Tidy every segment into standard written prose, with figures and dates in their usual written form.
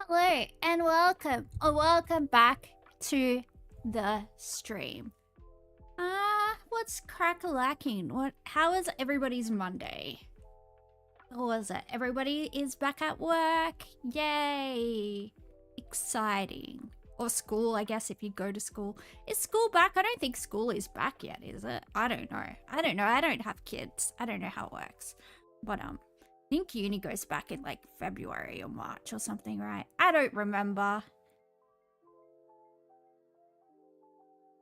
Hello and welcome, or welcome back to the stream. What's crack-a-lacking? How is everybody's Monday? What was it? Everybody is back at work. Yay! Exciting. Or school, I guess, if you go to school. Is school back? I don't think school is back yet, is it? I don't know. I don't have kids. I don't know how it works. But, I think uni goes back in like February or March or something, right? I don't remember.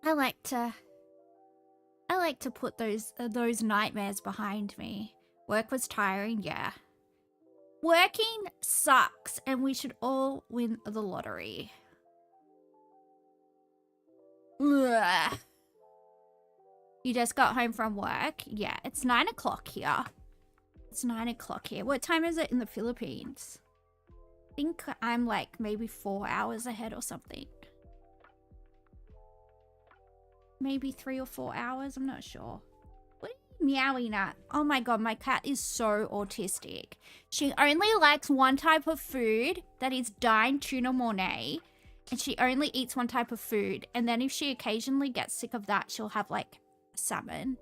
I like to put those nightmares behind me. Work was tiring, yeah. Working sucks, and we should all win the lottery. Ugh. You just got home from work? Yeah, it's 9 o'clock here. It's 9 o'clock here. What time is it in the Philippines? I think I'm like maybe 4 hours ahead or something. Maybe 3 or 4 hours, I'm not sure. What are you meowing at? Oh my god, my cat is so autistic. She only likes one type of food, that is dined tuna mornay. And she only eats one type of food. And then if she occasionally gets sick of that, she'll have like salmon.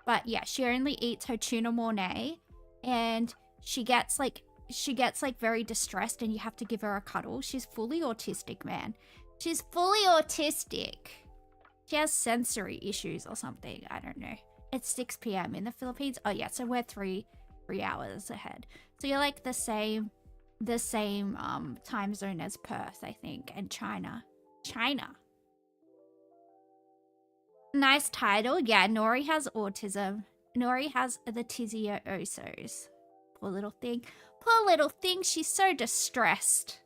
But yeah, she only eats her tuna mornay. And she gets like very distressed and you have to give her a cuddle. She's fully autistic, man. She's fully autistic. She has sensory issues or something. I don't know. It's 6 p.m. in the Philippines. Oh yeah, so we're three hours ahead. So you're like the same time zone as Perth, I think, and China. Nice title. Yeah, Nori has autism. Nori has the tizzy-osos. Poor little thing. Poor little thing. She's so distressed.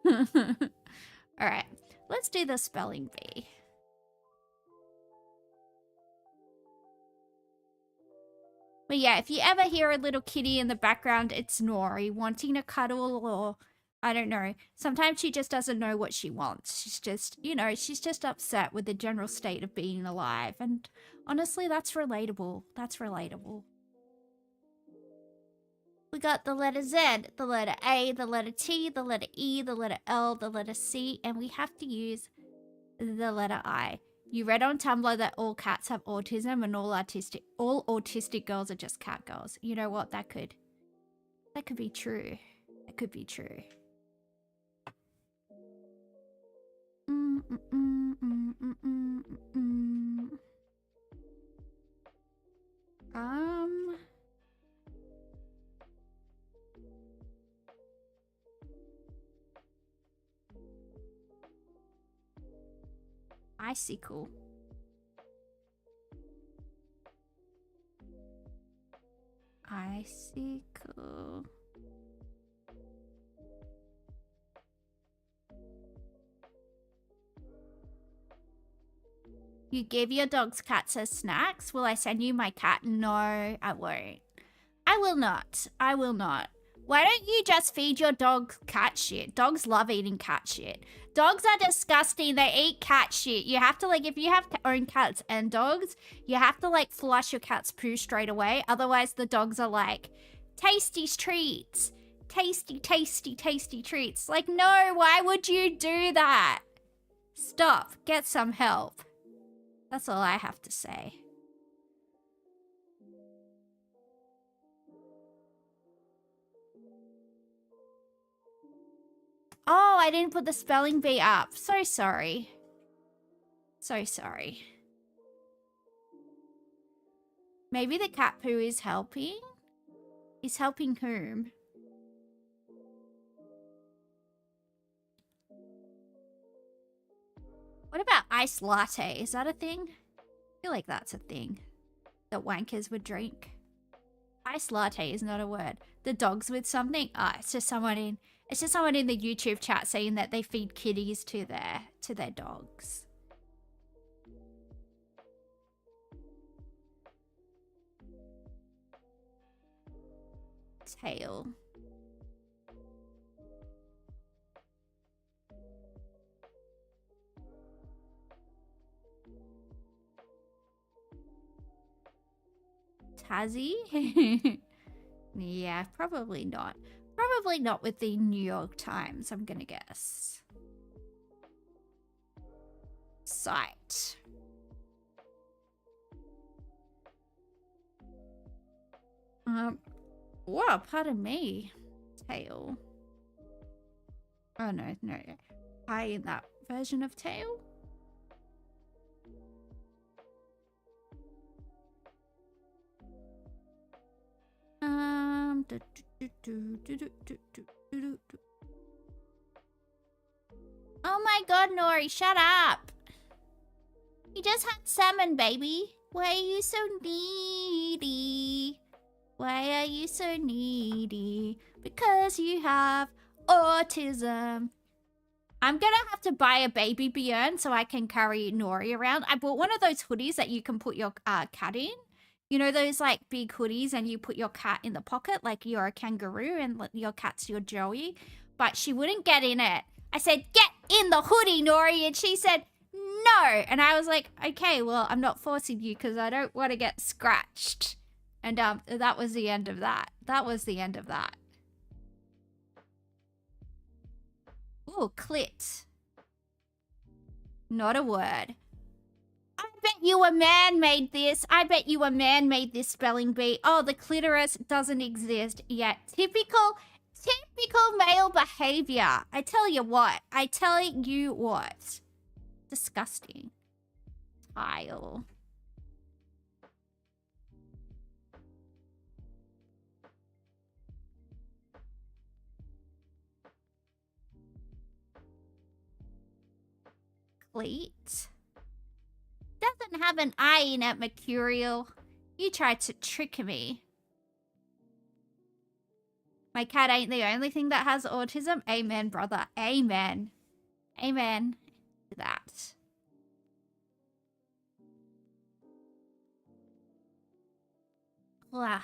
Alright, let's do the spelling bee. But yeah, if you ever hear a little kitty in the background, it's Nori wanting a cuddle, or I don't know. Sometimes she just doesn't know what she wants. She's just, she's just upset with the general state of being alive. And honestly, that's relatable. That's relatable. We got the letter Z, the letter A, the letter T, the letter E, the letter L, the letter C, and we have to use the letter I. You read on Tumblr that all cats have autism and all autistic girls are just cat girls. You know what? That could be true. That could be true. Icicle. Icicle. You give your dog's cats as snacks? Will I send you my cat? No, I won't. I will not. I will not. Why don't you just feed your dog cat shit? Dogs love eating cat shit. Dogs are disgusting. They eat cat shit. You have to, like, if you have own cats and dogs, you have to, like, flush your cat's poo straight away. Otherwise, the dogs are like, tasty treats. Tasty, tasty, tasty treats. Like, no, why would you do that? Stop. Get some help. That's all I have to say. Oh, I didn't put the spelling bee up. So sorry. So sorry. Maybe the cat poo is helping? Is helping whom? What about iced latte? Is that a thing? I feel like that's a thing that wankers would drink. Iced latte is not a word. The dogs with something? It's just someone in the YouTube chat saying that they feed kitties to their dogs. Tail. Tazzy? Yeah, probably not. Probably not with the New York Times, I'm gonna guess. Site. Whoa, pardon me. Tail. Oh, no. I in that version of tail? Oh my god, Nori, shut up. You just had salmon, baby. Why are you so needy? Why are you so needy? Because you have autism. I'm gonna have to buy a baby Bjorn so I can carry Nori around. I bought one of those hoodies that you can put your cat in. You know those like big hoodies and you put your cat in the pocket like you're a kangaroo and your cat's your Joey? But she wouldn't get in it. I said, get in the hoodie, Nori, and she said, no. And I was like, okay, well, I'm not forcing you because I don't want to get scratched. And that was the end of that. That was the end of that. Ooh, clit. Not a word. I bet you a man made this. I bet you a man made this spelling bee. Oh, the clitoris doesn't exist yet. Typical male behavior. I tell you what. Disgusting. Tile. Cleat. Doesn't have an I in it, mercurial. You tried to trick me. My cat ain't the only thing that has autism. Amen, brother. Amen. Amen to that. Blah.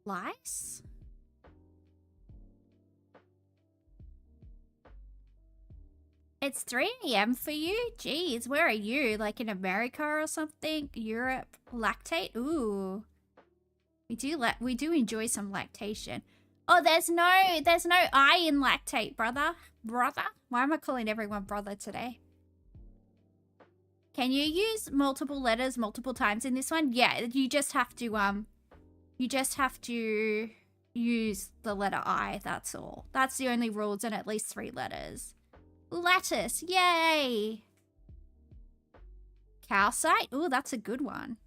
Lice? It's 3 AM for you? Jeez, where are you? Like in America or something? Europe? Lactate? Ooh. We do enjoy some lactation. Oh, there's no I in lactate, brother. Brother? Why am I calling everyone brother today? Can you use multiple letters multiple times in this one? Yeah, you just have to use the letter I, that's all. That's the only rules, and at least 3 letters. Lattice, yay! Calcite? Ooh, that's a good one.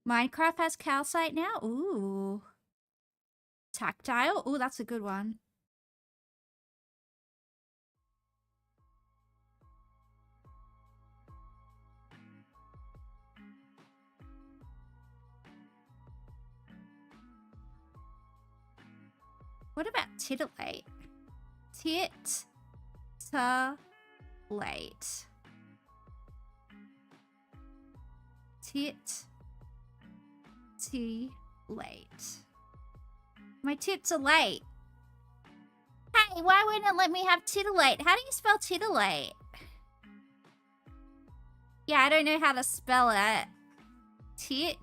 Minecraft has calcite now? Ooh. Tactile? Ooh, that's a good one. What about titillate? Titillate. Titillate. My tits are late. Hey, why wouldn't it let me have titillate? How do you spell titillate? Yeah, I don't know how to spell it. T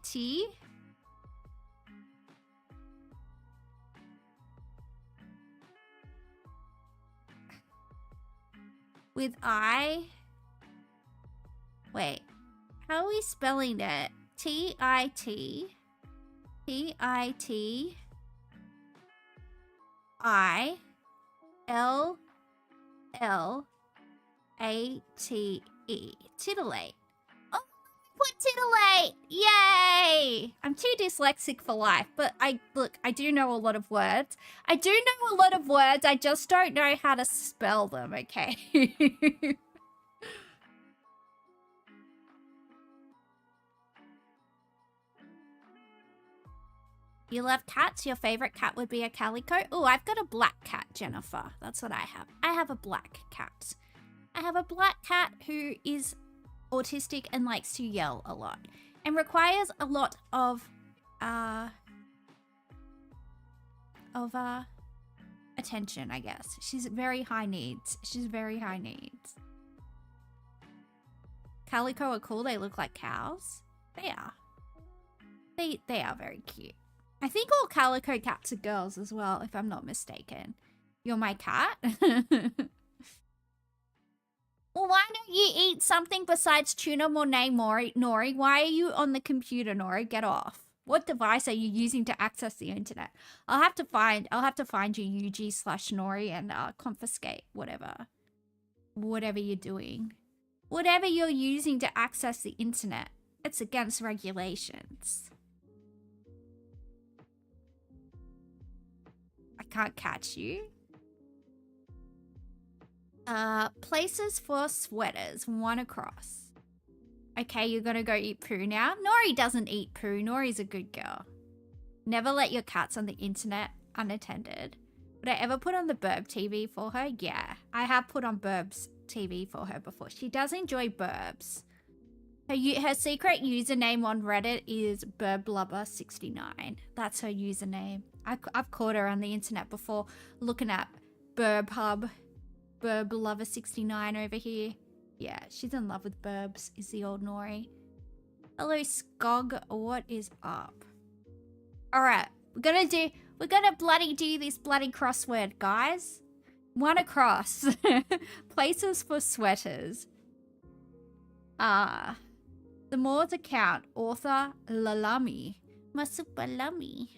with I. Wait, how are we spelling it? T-I-T. T-I-T. I-L-L-A-T-E. Titillate. Oh, put titillate! Yay! I'm too dyslexic for life, but I do know a lot of words. I just don't know how to spell them, okay? You love cats? Your favorite cat would be a calico? Oh, I've got a black cat, Jennifer. That's what I have. I have a black cat. I have a black cat who is autistic and likes to yell a lot and requires a lot of attention, I guess. She's very high needs. She's very high needs. Calico are cool. They look like cows. They are. They are very cute. I think all calico cats are girls as well, if I'm not mistaken. You're my cat? Well, why don't you eat something besides tuna mornay, Nori? Why are you on the computer, Nori? Get off. What device are you using to access the internet? I'll have to find you UG/Nori and confiscate whatever you're doing. Whatever you're using to access the internet. It's against regulations. I can't catch you. Places for sweaters. One across. Okay, you're gonna go eat poo now? Nori doesn't eat poo. Nori's a good girl. Never let your cats on the internet unattended. Would I ever put on the Burb TV for her? Yeah, I have put on Burb's TV for her before. She does enjoy Burbs. Her secret username on Reddit is burblubber69. That's her username. I've caught her on the internet before looking at Burb Hub. Burblubber69 over here. Yeah, she's in love with Burbs, is the old Nori. Hello, Skog. What is up? Alright, we're gonna bloody do this bloody crossword, guys. One across. Places for sweaters. The Moore's account. Author Lalami. Masupalami.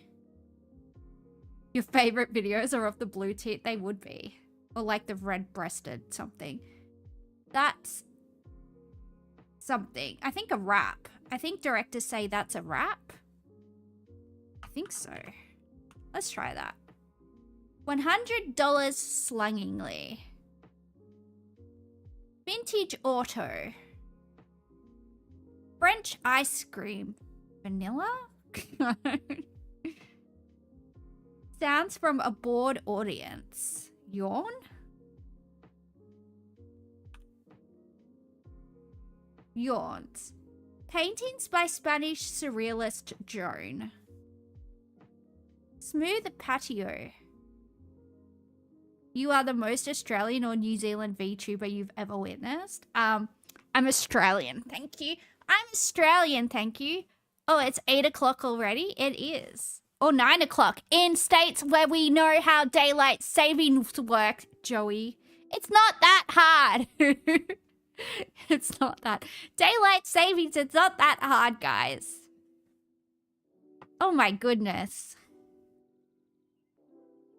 Your favorite videos are of the blue tit? They would be. Or like the red-breasted something. That's something. I think a rap. I think directors say that's a rap. I think so. Let's try that. $100 slangingly. Vintage auto. French ice cream. Vanilla? Sounds from a bored audience. Yawn? Yawns. Paintings by Spanish surrealist Joan. Smooth patio. You are the most Australian or New Zealand VTuber you've ever witnessed. I'm Australian, thank you. I'm Australian, thank you. Oh, it's 8 o'clock already? It is. Or 9 o'clock. In states where we know how daylight savings work, Joey. It's not that hard. It's not that. Daylight savings, it's not that hard, guys. Oh my goodness.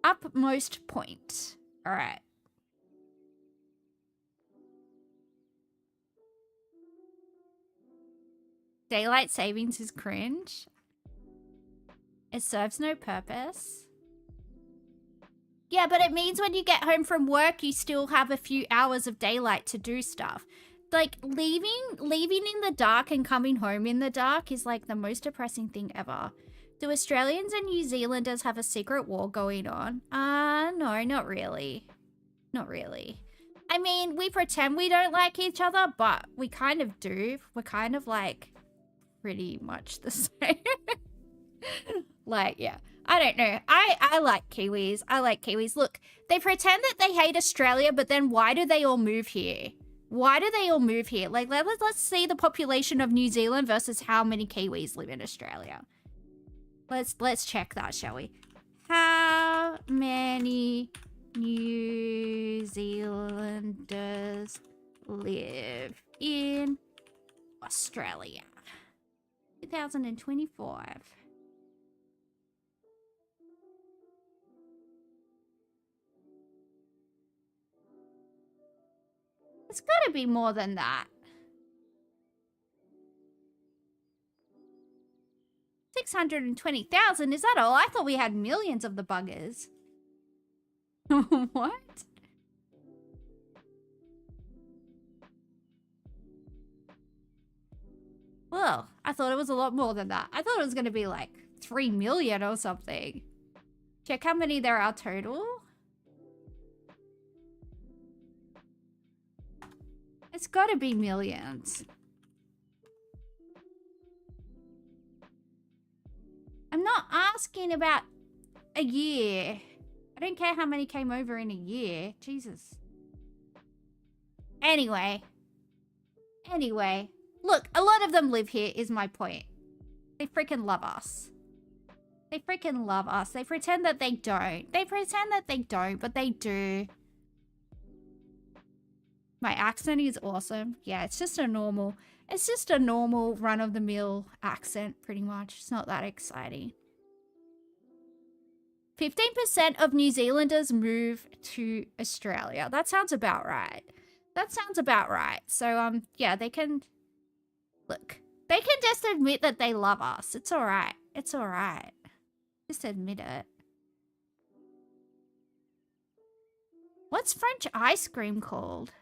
Upmost point. All right. Daylight savings is cringe. It serves no purpose. Yeah, but it means when you get home from work, you still have a few hours of daylight to do stuff. Like, leaving in the dark and coming home in the dark is like the most depressing thing ever. Do Australians and New Zealanders have a secret war going on? No, not really. Not really. I mean, we pretend we don't like each other, but we kind of do. We're kind of like pretty much the same. Like, yeah. I don't know. I like Kiwis. I like Kiwis. Look, they pretend that they hate Australia, but then why do they all move here? Why do they all move here? Like, let's see the population of New Zealand versus how many Kiwis live in Australia. Let's check that, shall we? How many New Zealanders live in Australia? 2025. It's gotta be more than that. 620,000? Is that all? I thought we had millions of the buggers. What? Well, I thought it was a lot more than that. I thought it was going to be like 3 million or something. Check how many there are total. It's gotta be millions. I'm not asking about a year. I don't care how many came over in a year. Jesus. Anyway. Look, a lot of them live here is my point. They freaking love us. They freaking love us. They pretend that they don't. They pretend that they don't, but they do. My accent is awesome. Yeah, it's just a normal run-of-the-mill accent, pretty much. It's not that exciting. 15% of New Zealanders move to Australia. That sounds about right. That sounds about right. So, yeah, they can... Look, they can just admit that they love us. It's alright. It's alright. Just admit it. What's French ice cream called?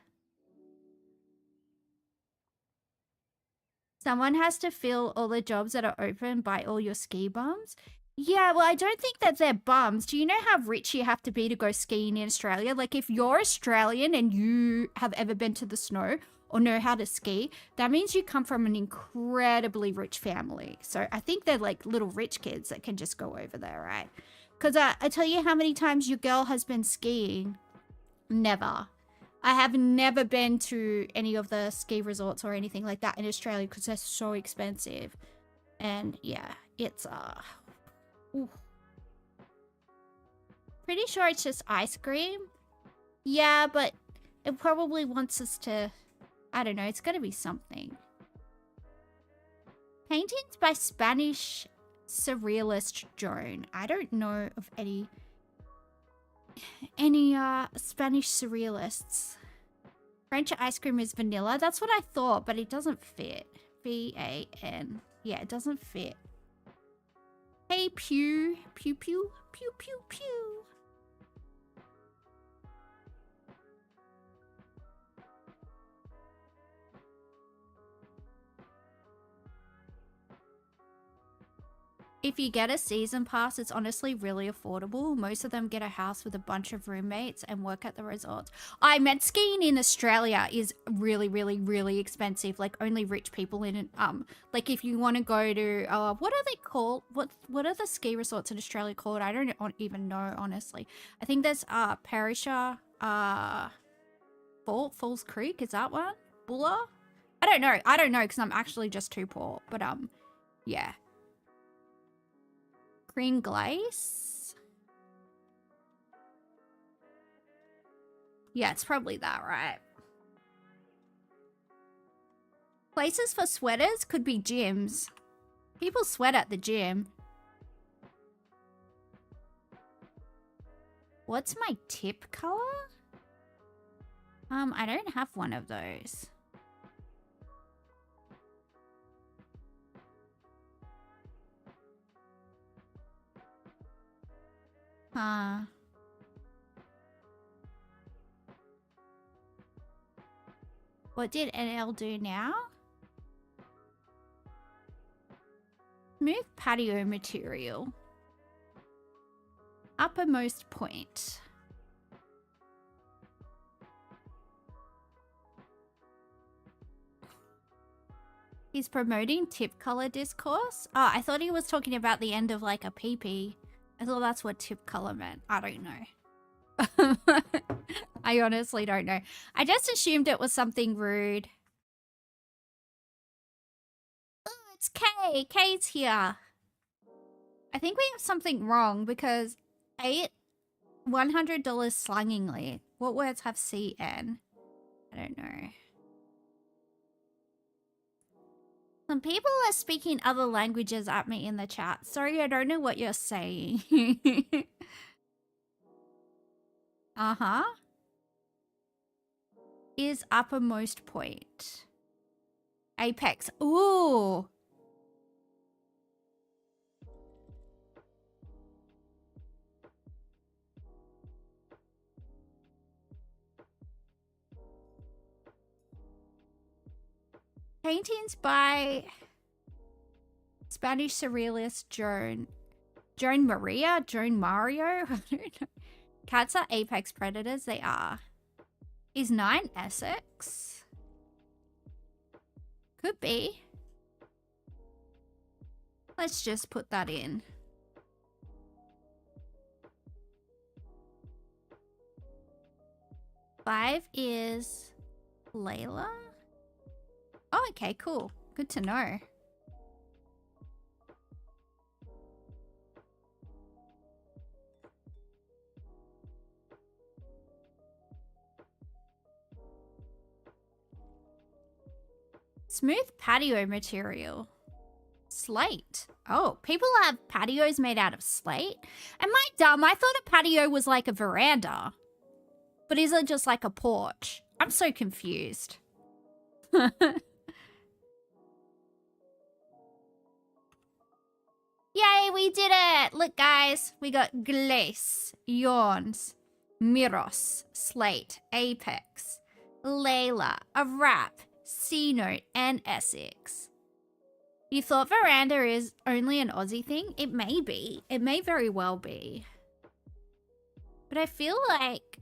Someone has to fill all the jobs that are open by all your ski bums. Yeah, well, I don't think that they're bums. Do you know how rich you have to be to go skiing in Australia? Like, if you're Australian and you have ever been to the snow or know how to ski, that means you come from an incredibly rich family. So I think they're like little rich kids that can just go over there, right? Because I tell you how many times your girl has been skiing. Never. I have never been to any of the ski resorts or anything like that in Australia because they're so expensive. And yeah, it's ooh. Pretty sure it's just ice cream. Yeah, but it probably wants us to, I don't know, it's gotta be something. Paintings by Spanish surrealist Joan. I don't know of any Spanish surrealists. French ice cream is vanilla. That's what I thought, but it doesn't fit. V-A-N. Yeah, it doesn't fit. Hey, pew. Pew, pew. Pew, pew, pew. If you get a season pass, it's honestly really affordable. Most of them get a house with a bunch of roommates and work at the resorts. I meant skiing in Australia is really, really, really expensive. Like, only rich people in it. Like, if you want to go to, what are they called? What are the ski resorts in Australia called? I don't even know, honestly. I think there's, Perisher, Falls Creek. Is that one? Bulla? I don't know because I'm actually just too poor. But, yeah. Cream glaze? Yeah, it's probably that, right? Places for sweaters could be gyms. People sweat at the gym. What's my tip color? I don't have one of those. What did NL do now? Smooth patio material. Uppermost point. He's promoting tip color discourse? Oh, I thought he was talking about the end of like a PP. I thought that's what tip color meant. I don't know. I honestly don't know. I just assumed it was something rude. Oh, it's Kay. Kay's here. I think we have something wrong because $100 slangingly. What words have CN? I don't know. Some people are speaking other languages at me in the chat. Sorry, I don't know what you're saying. Uh-huh. Is uppermost point. Apex. Ooh. Paintings by Spanish surrealist Joan Maria? Joan Mario? I don't know. Cats are apex predators. They are. Is 9 Essex? Could be. Let's just put that in. Five is Layla. Oh, okay, cool. Good to know. Smooth patio material. Slate. Oh, people have patios made out of slate? Am I dumb? I thought a patio was like a veranda. But is it just like a porch? I'm so confused. Yay, we did it! Look, guys. We got glace, yawns, miros, slate, apex, Layla, a wrap, C note, and Essex. You thought veranda is only an Aussie thing? It may be. It may very well be. But I feel like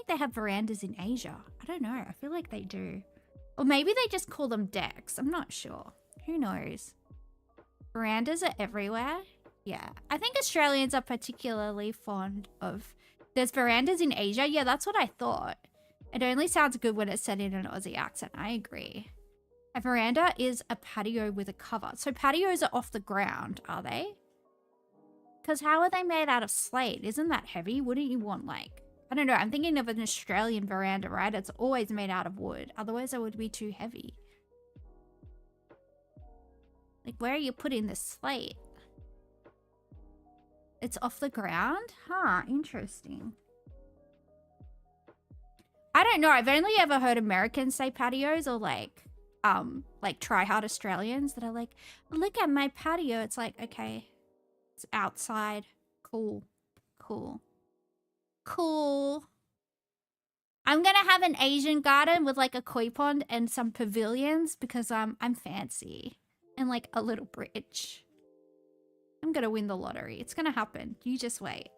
they have verandas in Asia. I don't know. I feel like they do. Or maybe they just call them decks. I'm not sure. Who knows? Verandas are everywhere. Yeah. I think Australians are particularly fond of... There's verandas in Asia? Yeah, that's what I thought. It only sounds good when it's said in an Aussie accent. I agree. A veranda is a patio with a cover. So patios are off the ground, are they? Because how are they made out of slate? Isn't that heavy? Wouldn't you want, like... I don't know. I'm thinking of an Australian veranda, right? It's always made out of wood. Otherwise, it would be too heavy. Like, where are you putting the slate? It's off the ground? Huh, interesting. I don't know. I've only ever heard Americans say patios or like try-hard Australians that are like, look at my patio. It's like, okay, it's outside. Cool. Cool. Cool. I'm gonna have an Asian garden with like a koi pond and some pavilions because I'm fancy. And like a little bridge. I'm gonna win the lottery. It's gonna happen. You just wait.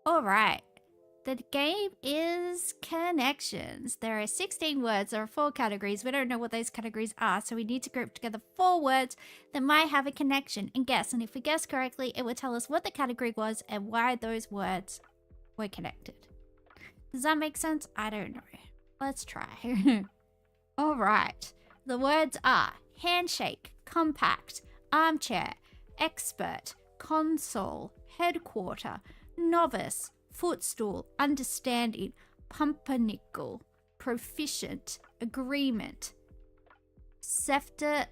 Alright. The game is connections. There are 16 words. There are 4 categories. We don't know what those categories are, so we need to group together 4 words that might have a connection and guess. And if we guess correctly, it will tell us what the category was and why those words were connected. Does that make sense? I don't know. Let's try. Alright. The words are handshake, compact, armchair, expert, console, headquarter, novice, footstool, understanding, pumpernickel, proficient, agreement, scepter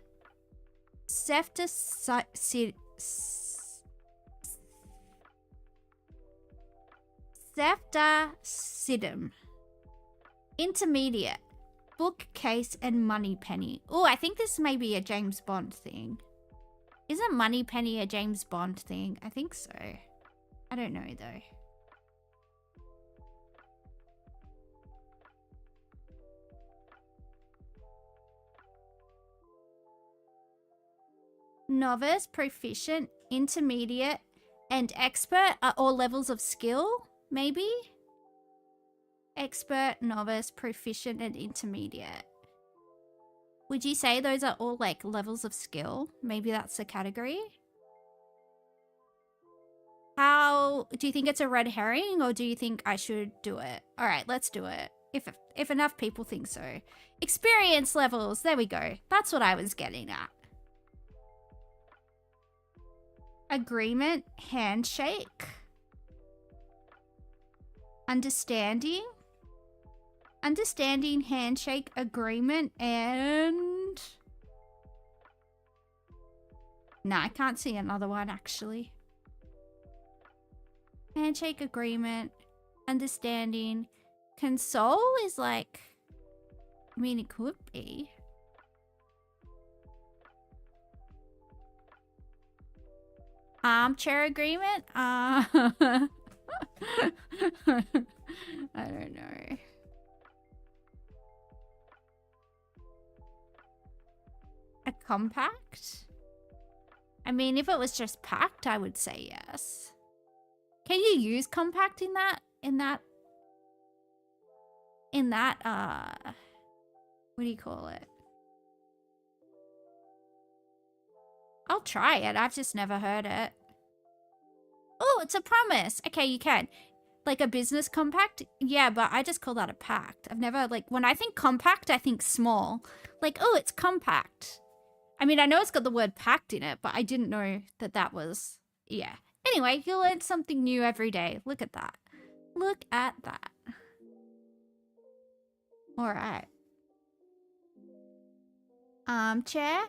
sidum, intermediate, bookcase, and moneypenny. Oh, I think this may be a James Bond thing. Isn't moneypenny a James Bond thing? I think so. I don't know though. Novice, proficient, intermediate, and expert are all levels of skill, maybe? Expert, novice, proficient, and intermediate. Would you say those are all like levels of skill? Maybe that's the category? How do you think it's a red herring, or do you think I should do it? All right, let's do it. If enough people think so. Experience levels. There we go. That's what I was getting at. Agreement, handshake. Understanding. Understanding, handshake, agreement, and... Nah, I can't see another one actually. Handshake, agreement, understanding. Console is like... I mean, it could be. Armchair agreement? I don't know. compact? I mean, if it was just packed, I would say yes. Can you use compact in that, what do you call it? I'll try it. I've just never heard it. Oh, it's a promise. Okay, you can. Like a business compact? Yeah, but I just call that a pact. I've never, like, when I think compact, I think small. Like, oh, it's compact. I mean, I know it's got the word packed in it, but I didn't know that that was, yeah. Anyway, you learn something new every day. Look at that. Look at that. All right. Armchair,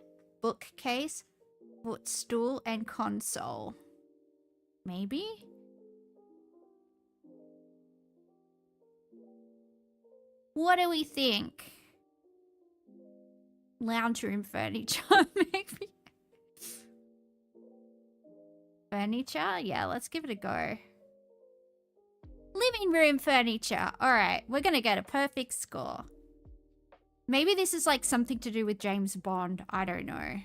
bookcase, footstool, and console. Maybe? What do we think? Lounge room furniture, maybe? Furniture? Yeah, let's give it a go. Living room furniture. Alright, we're gonna get a perfect score. Maybe this is like something to do with James Bond. I don't know.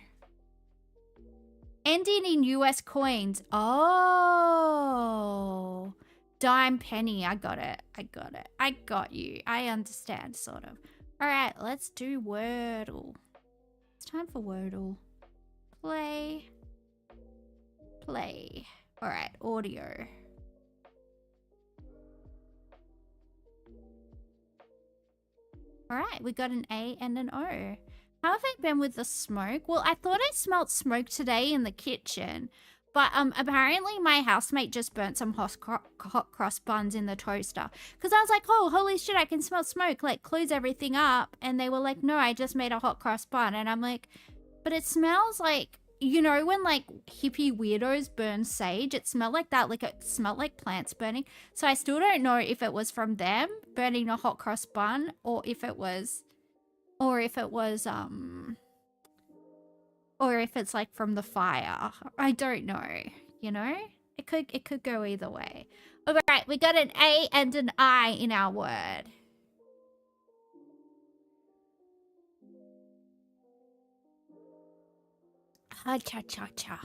Ending in US coins. Oh. Dime, penny. I got it. I got it. I got you. I understand, sort of. Alright, let's do Wordle. It's time for Wordle. Play. Play. Alright, audio. Alright, we got an A and an O. How have I been with the smoke? Well, I thought I smelled smoke today in the kitchen. But apparently my housemate just burnt some hot cross buns in the toaster. Because I was like, oh, holy shit, I can smell smoke. Like, close everything up. And they were like, no, I just made a hot cross bun. And I'm like, but it smells like, you know, when like hippie weirdos burn sage, it smelled like that. Like it smelled like plants burning. So I still don't know if it was from them burning a hot cross bun or if it was, or if it's like from the fire. I don't know, you know? It could go either way. All right, we got an A and an I in our word. Ha-cha-cha-cha.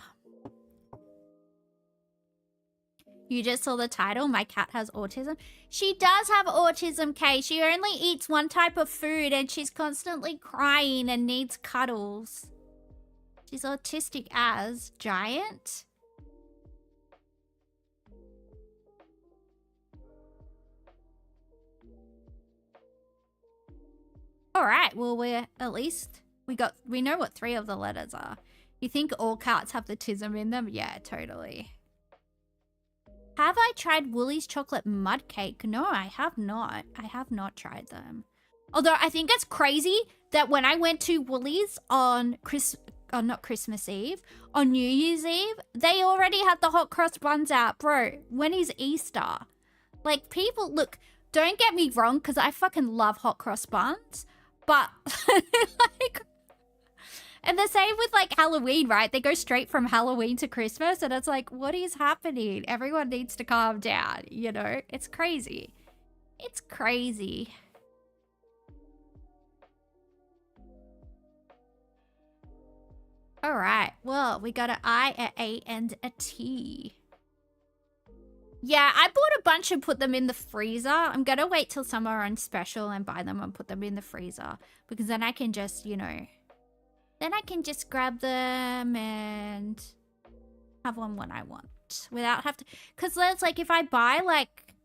You just saw the title, My Cat Has Autism. She does have autism, Kay. She only eats one type of food and she's constantly crying and needs cuddles. She's autistic as giant. All right, well, we're at least we know what 3 of the letters are. You think all cats have the tism in them? Yeah, totally. Have I tried Woolies chocolate mud cake? No, I have not. I have not tried them. Although I think it's crazy that when I went to Woolies on not Christmas Eve, on New Year's Eve, they already had the hot cross buns out. Bro, when is Easter? Like, people, look, don't get me wrong, because I fucking love hot cross buns, but, like, and the same with, like, Halloween, right? They go straight from Halloween to Christmas, and it's like, what is happening? Everyone needs to calm down, you know? It's crazy. It's crazy. All right, well, we got an I, an A, and a T. Yeah, I bought a bunch and put them in the freezer. I'm going to wait till some are on special and buy them and put them in the freezer. Because then I can just, you know, then I can just grab them and have one when I want. Without have to, because that's like, if I buy like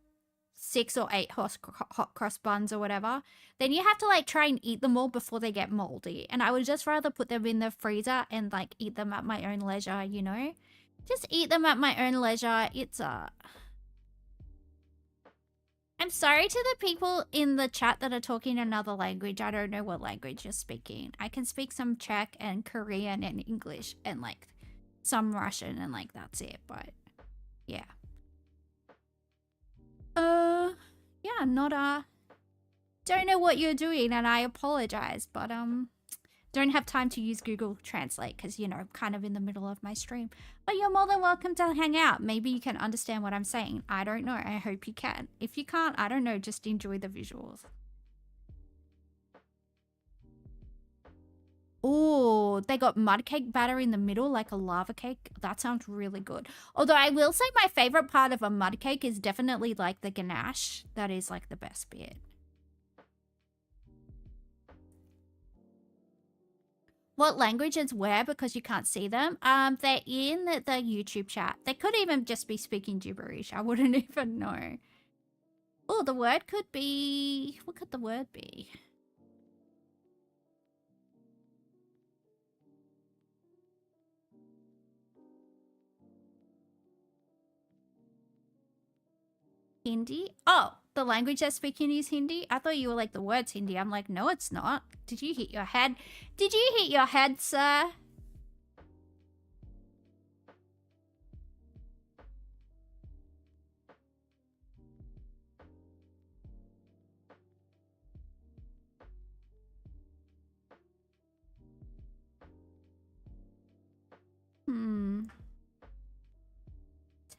6 or 8 hot cross buns or whatever, then you have to like try and eat them all before they get moldy. And I would just rather put them in the freezer and like eat them at my own leisure, you know? Just eat them at my own leisure. It's I'm sorry to the people in the chat that are talking another language. I don't know what language you're speaking. I can speak some Czech and Korean and English and like some Russian and like that's it, but yeah. Yeah, not don't know what you're doing and I apologize, but don't have time to use Google Translate because, you know, I'm kind of in the middle of my stream. But you're more than welcome to hang out. Maybe you can understand what I'm saying. I don't know. I hope you can. If you can't, I don't know. Just enjoy the visuals. Oh, they got mud cake batter in the middle, like a lava cake. That sounds really good. Although I will say my favorite part of a mud cake is definitely like the ganache. That is like the best bit. What languages were, because you can't see them? They're in the YouTube chat. They could even just be speaking gibberish. I wouldn't even know. Oh, the word could be... What could the word be? Hindi? Oh, the language they're speaking is Hindi? I thought you were like, the word's Hindi. I'm like, no, it's not. Did you hit your head? Did you hit your head, sir?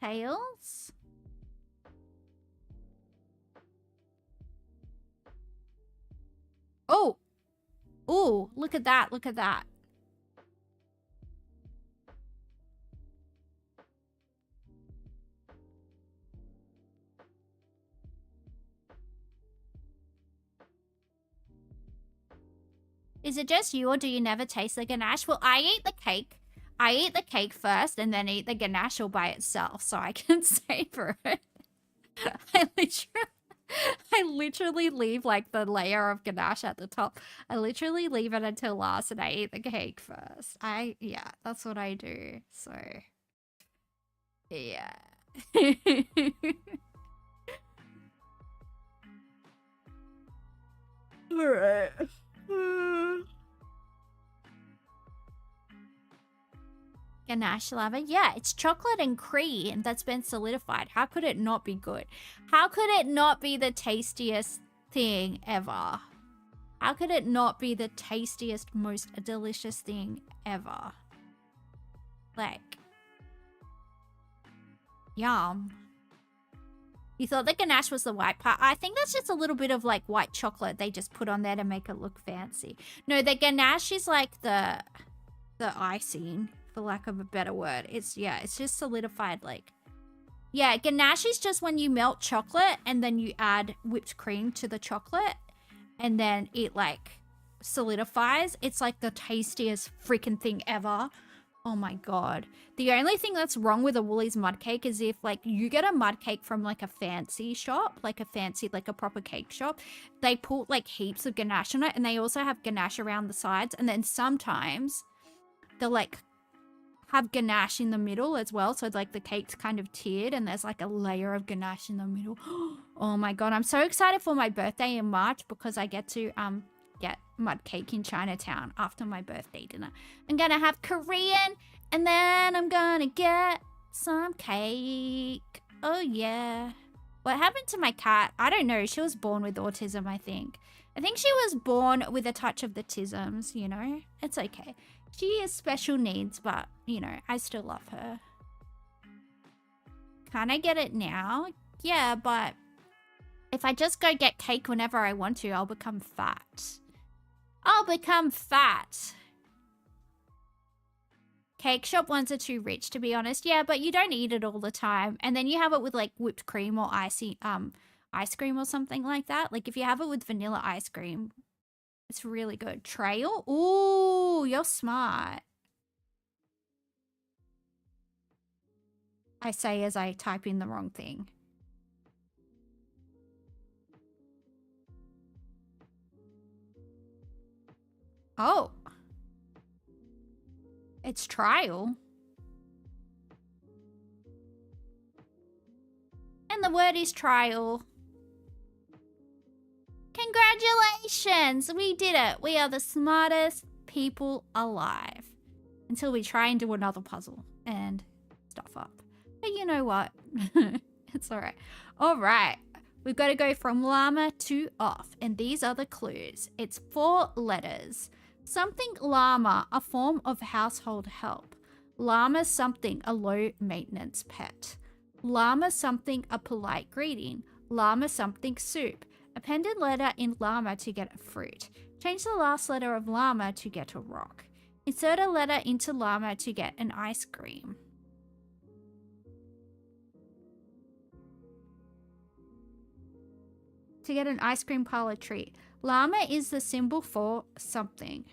Tails? Oh! Oh, look at that, look at that. Is it just you, or do you never taste the ganache? Well, I eat the cake. I eat the cake first and then eat the ganache all by itself so I can savor it. I literally leave like the layer of ganache at the top. I literally leave it until last and I eat the cake first. Yeah, that's what I do. So, yeah. All right. Ganache lava? Yeah, it's chocolate and cream that's been solidified. How could it not be good? How could it not be the tastiest thing ever? How could it not be the tastiest, most delicious thing ever? Like, yum. You thought the ganache was the white part? I think that's just a little bit of like white chocolate they just put on there to make it look fancy. No, the ganache is like the icing, for lack of a better word. It's just solidified like... Yeah, ganache is just when you melt chocolate and then you add whipped cream to the chocolate and then it like solidifies. It's like the tastiest freaking thing ever. Oh my god. The only thing that's wrong with a Woolies mud cake is if like you get a mud cake from like a fancy shop, like a proper cake shop, they put like heaps of ganache on it and they also have ganache around the sides, and then sometimes they'll like have ganache in the middle as well, so like the cake's kind of tiered and there's like a layer of ganache in the middle. Oh my god, I'm so excited for my birthday in March because I get to get mud cake in Chinatown after my birthday dinner. I'm gonna have Korean and then I'm gonna get some cake. Oh yeah. What happened to my cat? I don't know. She was born with autism, I think. I think she was born with a touch of the tisms, you know? It's okay. She has special needs, but, you know, I still love her. Can I get it now? Yeah, but if I just go get cake whenever I want to, I'll become fat. I'll become fat. Cake shop ones are too rich, to be honest. Yeah, but you don't eat it all the time. And then you have it with, like, whipped cream or ice cream or something like that. Like, if you have it with vanilla ice cream... It's really good. Trail? Ooh, you're smart. I say as I type in the wrong thing. Oh. It's trial. And the word is trial. Congratulations! We did it. We are the smartest people alive. Until we try and do another puzzle and stuff up. But you know what? It's alright. Alright. We've got to go from llama to off. And these are the clues. It's 4 letters. Something llama, a form of household help. Llama something, a low maintenance pet. Llama something, a polite greeting. Llama something soup. Append a letter in llama to get a fruit. Change the last letter of llama to get a rock. Insert a letter into llama to get an ice cream. To get an ice cream parlor treat. Llama is the symbol for something.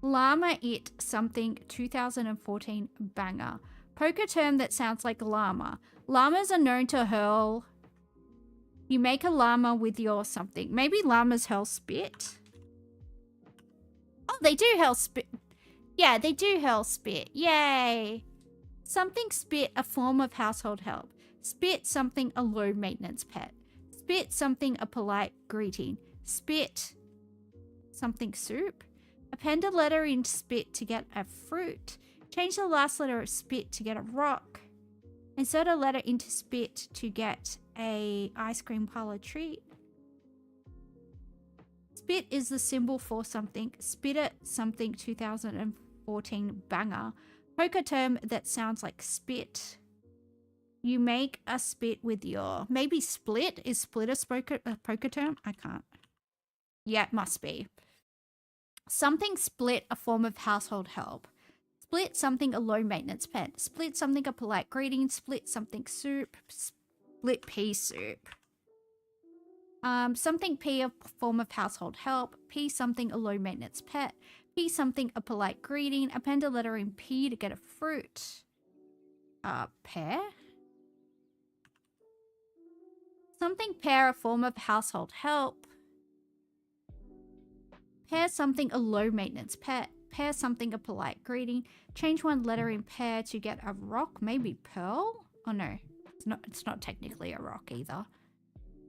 Llama it something 2014 banger. Poker term that sounds like llama. Llamas are known to hurl. You make a llama with your something. Maybe llamas hurl spit. Oh, they do hurl spit. Yeah, they do hurl spit. Yay. Something spit, a form of household help. Spit something, a low maintenance pet. Spit something, a polite greeting. Spit something soup. Append a letter in spit to get a fruit. Change the last letter of spit to get a rock. Insert a letter into spit to get a ice cream parlor treat. Spit is the symbol for something. Spit it something 2014 banger. Poker term that sounds like spit. You make a spit with your... Maybe split? Is split a poker term? I can't. Yeah, it must be. Something split, a form of household help. Split something, a low maintenance pet. Split something, a polite greeting. Split something soup. Split pea soup. Something pea, a form of household help. Pea something, a low maintenance pet. Pea something, a polite greeting. Append a letter in P to get a fruit. Pear. Something pear, a form of household help. Pair something, a low maintenance pet. Pair something, a polite greeting. Change one letter in pear to get a rock. Maybe pearl? Oh no, it's not technically a rock either.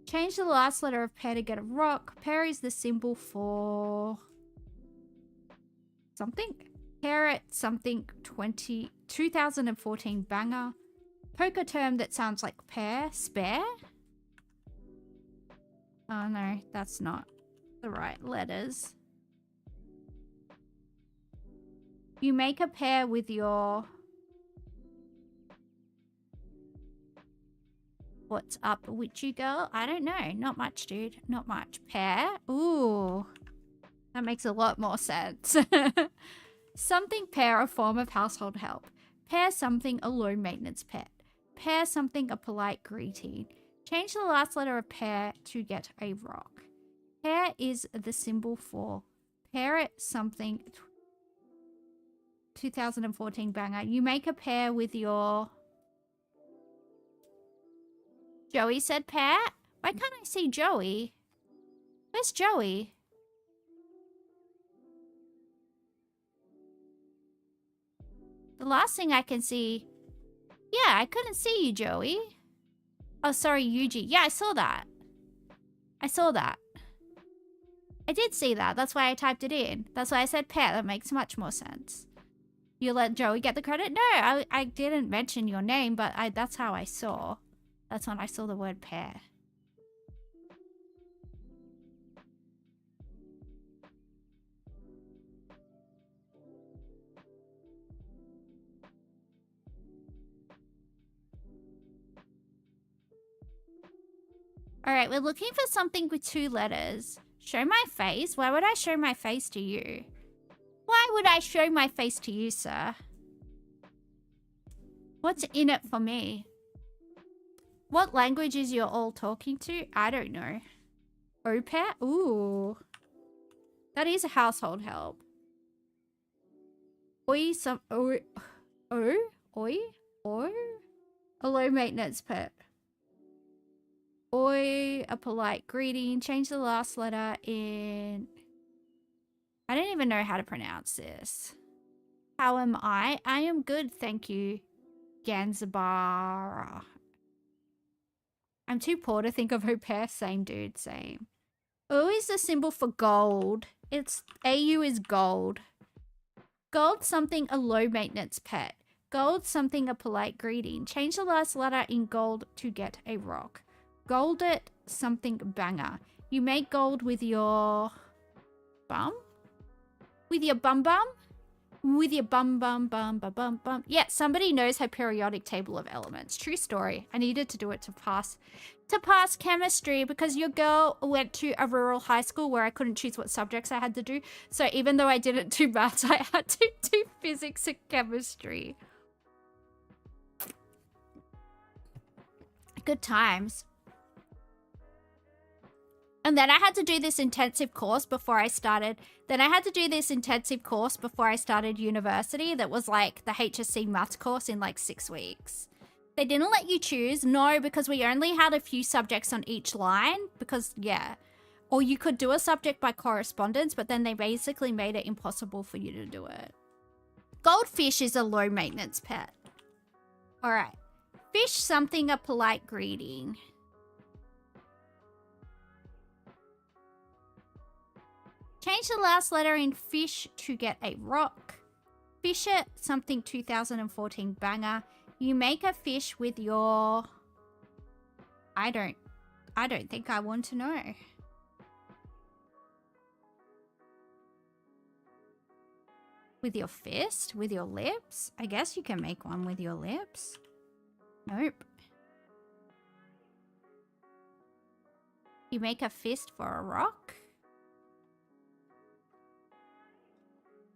Change the last letter of pear to get a rock. Pear is the symbol for something. Parrot something 2014 banger. Poker term that sounds like pear. Spare? Oh no, that's not the right letters. You make a pair with your... What's up, witchy girl? I don't know. Not much, dude. Not much. Pair? Ooh. That makes a lot more sense. Something pair, a form of household help. Pair something, a low maintenance pet. Pair something, a polite greeting. Change the last letter of pair to get a rock. Pair is the symbol for parrot something 2014 banger. You make a pair with your... Joey said pair? Why can't I see Joey? Where's Joey? The last thing I can see... Yeah, I couldn't see you, Joey. Oh, sorry, Yuji. Yeah, I saw that. I saw that. I did see that. That's why I typed it in. That's why I said pair. That makes much more sense. You let Joey get the credit? No, I didn't mention your name, but that's how I saw. That's when I saw the word pair. Alright, we're looking for something with 2 letters. Show my face? Why would I show my face to you? Why would I show my face to you, sir? What's in it for me? What languages you're all talking to? I don't know. Au pair? Ooh. That is a household help. Oi, some... Oi. Oi? A low maintenance pet. Oi, a polite greeting. Change the last letter in... I don't even know how to pronounce this. How am I? I am good, thank you. Ganzabara. I'm too poor to think of au pair. Same dude, same. O is the symbol for gold. It's... AU is gold. Gold something, a low maintenance pet. Gold something, a polite greeting. Change the last letter in gold to get a rock. Gold it something banger. You make gold with your... bum? With your bum bum? With your bum, bum, bum, bum, bum, bum. Yeah, somebody knows her periodic table of elements. True story. I needed to do it to pass chemistry because your girl went to a rural high school where I couldn't choose what subjects I had to do. So even though I didn't do maths, I had to do physics and chemistry. Good times. And then I had to do this intensive course before I started. University that was like the HSC maths course in like 6 weeks. They didn't let you choose. No, because we only had a few subjects on each line. Because, yeah. Or you could do a subject by correspondence, but then they basically made it impossible for you to do it. Goldfish is a low maintenance pet. All right. Fish something a polite greeting. Change the last letter in fish to get a rock. Fish it something 2014 banger. You make a fish with your... I don't think I want to know. With your fist? With your lips? I guess you can make one with your lips. Nope. You make a fist for a rock?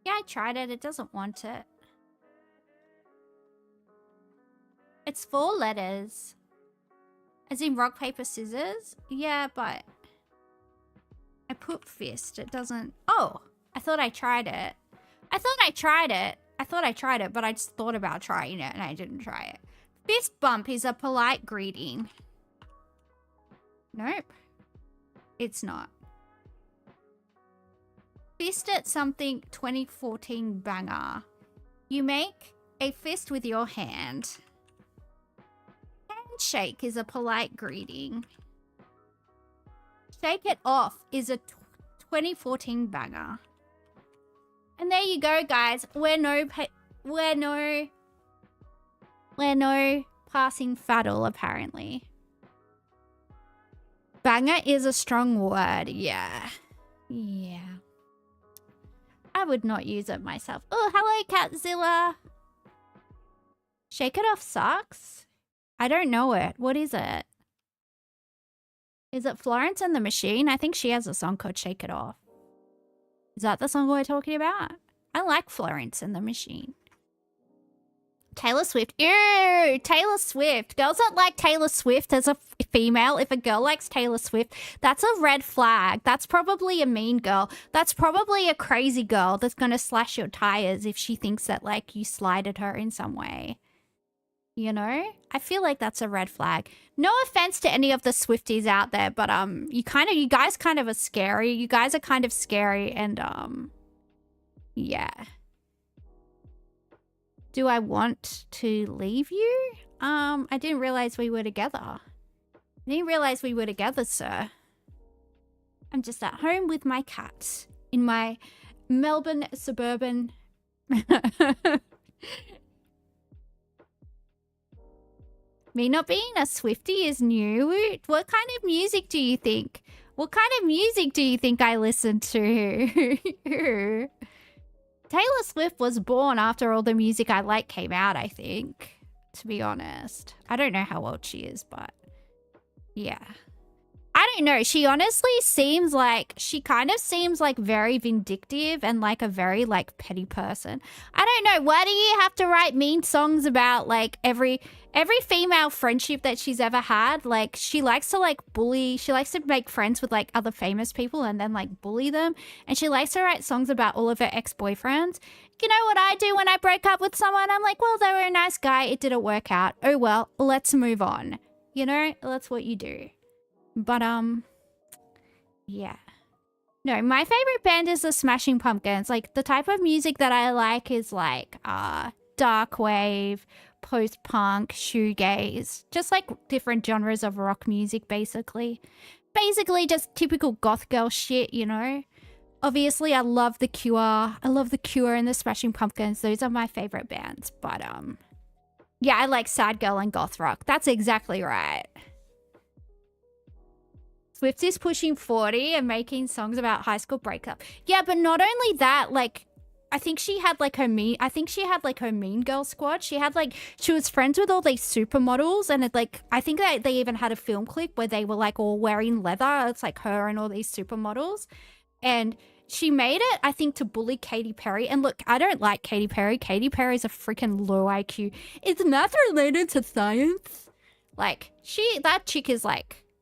Yeah, I tried it. It doesn't want it. It's 4 letters. As in rock, paper, scissors? Yeah, but... I put fist. It doesn't... Oh! I thought I tried it. But I just thought about trying it and I didn't try it. Fist bump is a polite greeting. Nope. It's not. Fist at something 2014 banger. You make a fist with your hand. Handshake is a polite greeting. Shake it off is a 2014 banger. And there you go, guys. We're no passing faddle, apparently. Banger is a strong word. Yeah. Yeah. I would not use it myself. Oh, hello, Catzilla. Shake it off sucks? I don't know it. What is it? Is it Florence and the Machine? I think she has a song called Shake It Off. Is that the song we're talking about? I like Florence and the Machine. Taylor Swift. Ew, Taylor Swift. Girls that like Taylor Swift as a female, if a girl likes Taylor Swift, that's a red flag. That's probably a mean girl. That's probably a crazy girl that's going to slash your tires if she thinks that, like, you slighted her in some way. You know? I feel like that's a red flag. No offense to any of the Swifties out there, but you guys kind of are scary. You guys are kind of scary and yeah. Do I want to leave you? I didn't realize we were together. Sir. I'm just at home with my cat in my Melbourne suburban. Me not being a Swiftie is new. What kind of music do you think? I listen to? Taylor Swift was born after all the music I like came out, I think. To be honest. I don't know how old she is, but... yeah. I don't know. She honestly seems like... she kind of seems like very vindictive and like a very like petty person. I don't know. Why do you have to write mean songs about like every female friendship that she's ever had? Like she likes to like bully. She likes to make friends with like other famous people and then like bully them. And she likes to write songs about all of her ex-boyfriends. You know what I do when I break up with someone? I'm like, well, they were a nice guy. It didn't work out. Oh, well, let's move on. You know, that's what you do. But, yeah. No, my favorite band is the Smashing Pumpkins. Like, the type of music that I like is, like, dark wave, post-punk, shoegaze. Just, like, different genres of rock music, basically. Basically, just typical goth girl shit, you know? Obviously, I love The Cure. I love The Cure and the Smashing Pumpkins. Those are my favorite bands. But, yeah, I like sad girl and goth rock. That's exactly right. Swift is pushing 40 and making songs about high school breakup. Yeah, but not only that, like, I think she had like her mean girl squad. She was friends with all these supermodels, and it like, I think they even had a film clip where they were like all wearing leather. It's like her and all these supermodels. And she made it, I think, to bully Katy Perry. And look, I don't like Katy Perry. Katy Perry's a freaking low IQ. Is math related to science? Like,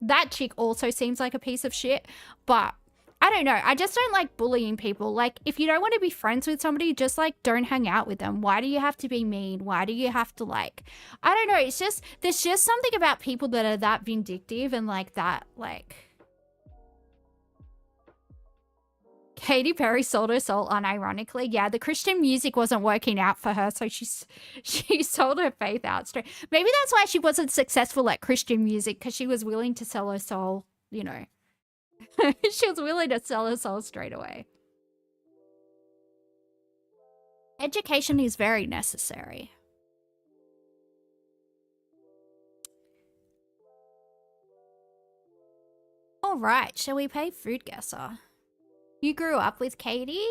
that chick also seems like a piece of shit. But I don't know. I just don't like bullying people. Like, if you don't want to be friends with somebody, just like don't hang out with them. Why do you have to be mean? Why do you have to like, I don't know. It's just, there's just something about people that are that vindictive and like that, like. Katy Perry sold her soul unironically. Yeah, the Christian music wasn't working out for her, so she sold her faith out straight. Maybe that's why she wasn't successful at Christian music, because she was willing to sell her soul, you know. She was willing to sell her soul straight away. Education is very necessary. All right, shall we pay food guesser? You grew up with Katie?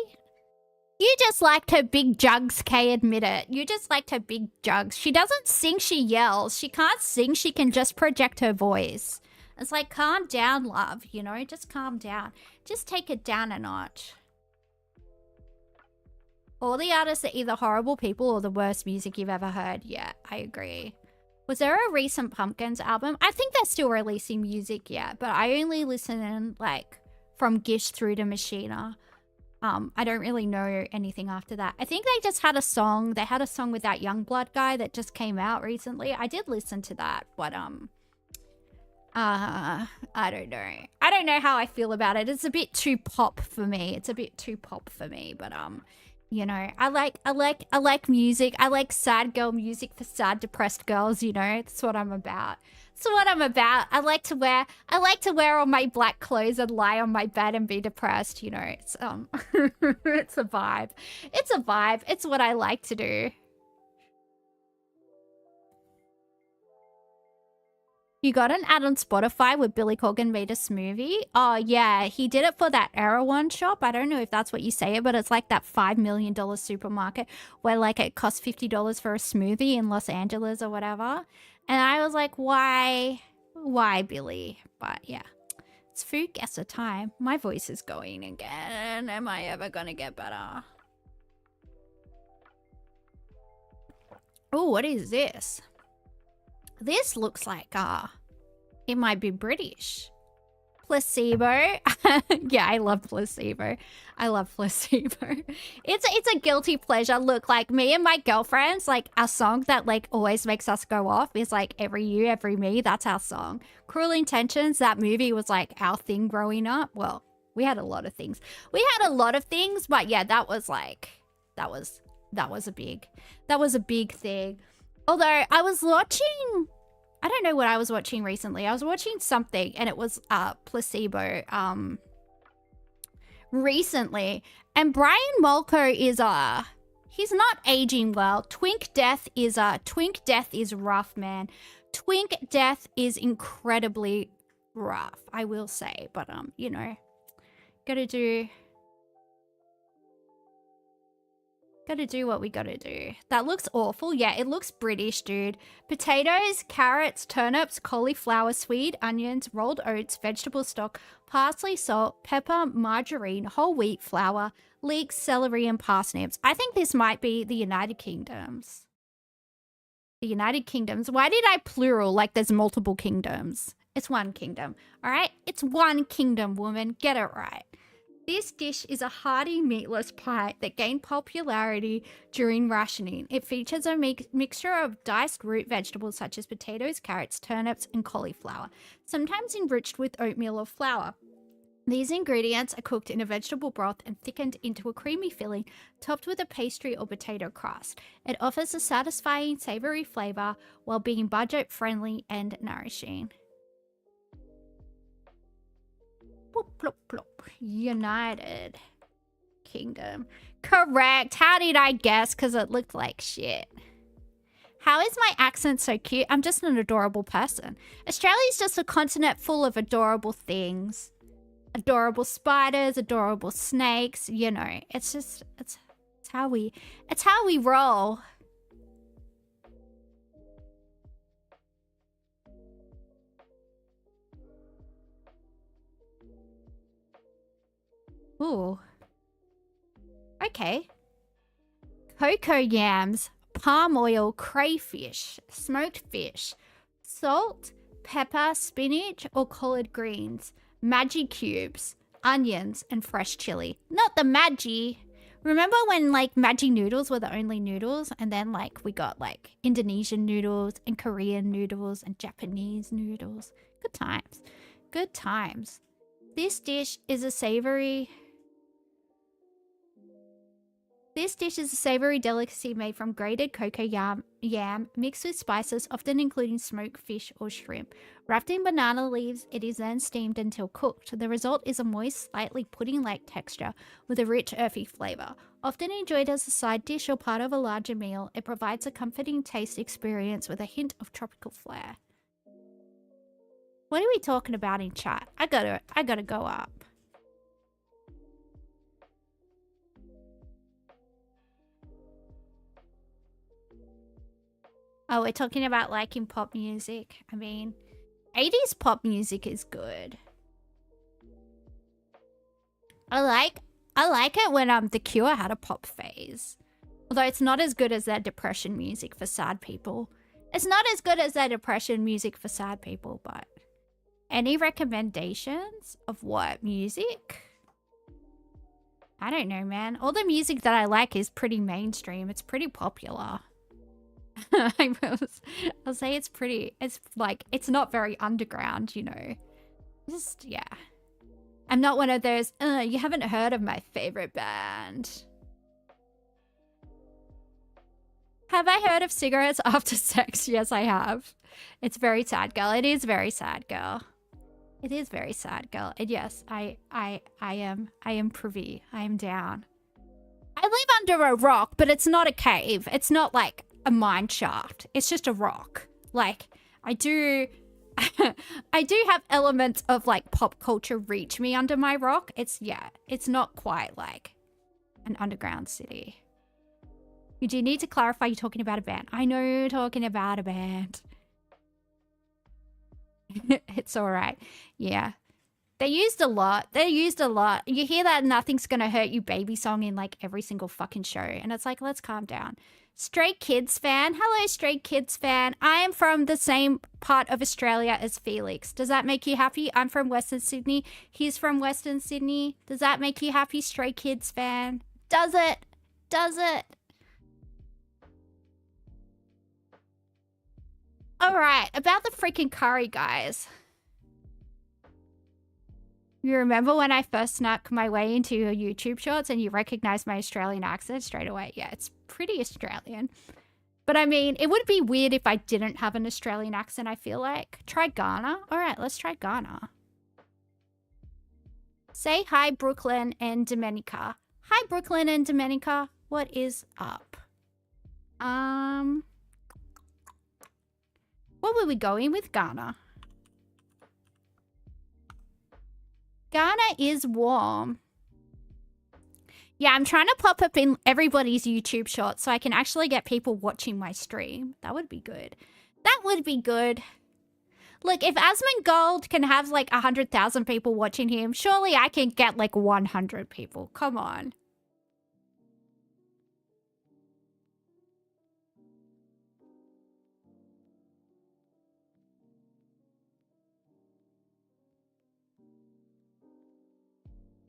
You just liked her big jugs, Kay, admit it. You just liked her big jugs. She doesn't sing, she yells. She can't sing, she can just project her voice. It's like, calm down, love, you know? Just calm down. Just take it down a notch. All the artists are either horrible people or the worst music you've ever heard. Yeah, I agree. Was there a recent Pumpkins album? I think they're still releasing music, yeah. But I only listen in, like, from Gish through to Machina. I don't really know anything after that. I think they just had a song. They had a song with that Youngblood guy that just came out recently. I did listen to that, but I don't know. I don't know how I feel about it. It's a bit too pop for me. But you know, I like music. I like sad girl music for sad, depressed girls, you know. That's what I'm about. I like to wear all my black clothes and lie on my bed and be depressed, you know. It's it's a vibe. It's what I like to do. You got an ad on Spotify with Billy Corgan made a smoothie? Oh, yeah. He did it for that Erewhon shop. I don't know if that's what you say, but it's like that $5 million supermarket where like it costs $50 for a smoothie in Los Angeles or whatever. And I was like, why, Billy? But yeah, it's food guesser time. My voice is going again. Am I ever going to get better? Oh, what is this? This looks like, it might be British. Placebo. Yeah, I love Placebo. It's a guilty pleasure. Look, like me and my girlfriends, like our song that like always makes us go off is like Every You, Every Me. That's our song. Cruel Intentions, that movie was like our thing growing up. Well, we had a lot of things. But yeah, that was a big thing. Although I was watching, I don't know what I was watching recently. I was watching something and it was Placebo recently. And Brian Molko is he's not aging well. Twink death is rough, man. Twink death is incredibly rough, I will say. But you know, gotta do what we gotta do. That looks awful. Yeah, it looks British, dude. Potatoes, carrots, turnips, cauliflower, sweet onions, rolled oats, vegetable stock, parsley, salt, pepper, margarine, whole wheat flour, leeks, celery, and parsnips. I think this might be the United Kingdoms. Why did I plural like there's multiple kingdoms? It's one kingdom, all right? It's one kingdom, woman. Get it right. This dish is a hearty meatless pie that gained popularity during rationing. It features a mixture of diced root vegetables such as potatoes, carrots, turnips, and cauliflower, sometimes enriched with oatmeal or flour. These ingredients are cooked in a vegetable broth and thickened into a creamy filling, topped with a pastry or potato crust. It offers a satisfying, savory flavor while being budget-friendly and nourishing. Plop, plop, plop. United Kingdom. Correct. How did I guess? Because it looked like shit. How is my accent so cute? I'm just an adorable person. Australia's just a continent full of adorable things. Adorable spiders, adorable snakes, you know. It's It's how we roll. Ooh. Okay. Cocoa yams, palm oil, crayfish, smoked fish, salt, pepper, spinach, or collard greens, Maggi cubes, onions, and fresh chili. Not the Maggi. Remember when like Maggi noodles were the only noodles, and then like we got like Indonesian noodles and Korean noodles and Japanese noodles. Good times. Good times. This dish is a savory delicacy made from grated cocoa yam mixed with spices, often including smoked fish or shrimp. Wrapped in banana leaves, it is then steamed until cooked. The result is a moist, slightly pudding-like texture with a rich, earthy flavor. Often enjoyed as a side dish or part of a larger meal, it provides a comforting taste experience with a hint of tropical flair. What are we talking about in chat? I gotta go up. Oh, we're talking about liking pop music. I mean, 80s pop music is good. I like it when The Cure had a pop phase. Although it's not as good as their depression music for sad people. It's not as good as their depression music for sad people, but any recommendations of what music? I don't know, man. All the music that I like is pretty mainstream. It's pretty popular. I'll say it's like, it's not very underground, you know. Just, yeah. I'm not one of those, you haven't heard of my favorite band. Have I heard of Cigarettes After Sex? Yes, I have. It's very sad, girl. It is very sad, girl. It is very sad, girl. And yes, I am privy. I am down. I live under a rock, but it's not a cave. It's not like a mine shaft. It's just a rock. Like, I do have elements of like pop culture reach me under my rock. It's not quite like an underground city. You do need to clarify you're talking about a band. I know you're talking about a band. It's all right. Yeah. They used a lot. You hear that Nothing's Gonna Hurt You baby song in like every single fucking show. And it's like, let's calm down. Stray Kids fan. Hello, Stray Kids fan. I am from the same part of Australia as Felix. Does that make you happy? I'm from Western Sydney. He's from Western Sydney. Does that make you happy, Stray Kids fan? Does it? Does it? Alright, about the freaking curry, guys. You remember when I first snuck my way into your YouTube shorts and you recognized my Australian accent straight away? Yeah, it's pretty Australian. But I mean, it would be weird if I didn't have an Australian accent, I feel like. Try Ghana. Alright, let's try Ghana. Say hi, Brooklyn and Dominica. Hi, Brooklyn and Dominica. What is up? What were we going with Ghana? Ghana is warm. Yeah, I'm trying to pop up in everybody's YouTube shorts so I can actually get people watching my stream. That would be good. That would be good. Look, if Asmongold can have like 100,000 people watching him, surely I can get like 100 people. Come on.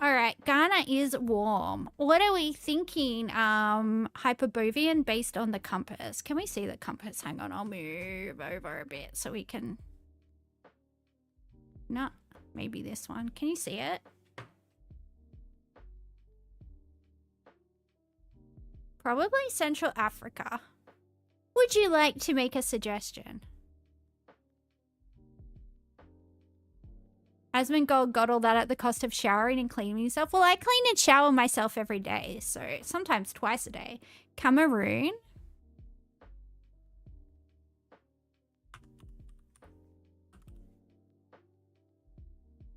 All right, Ghana is warm. What are we thinking? Hyperborean based on the compass. Can we see the compass? Hang on, I'll move over a bit so we can... No, maybe this one. Can you see it? Probably Central Africa. Would you like to make a suggestion? Asmongold got all that at the cost of showering and cleaning himself. Well, I clean and shower myself every day, so sometimes twice a day. Cameroon.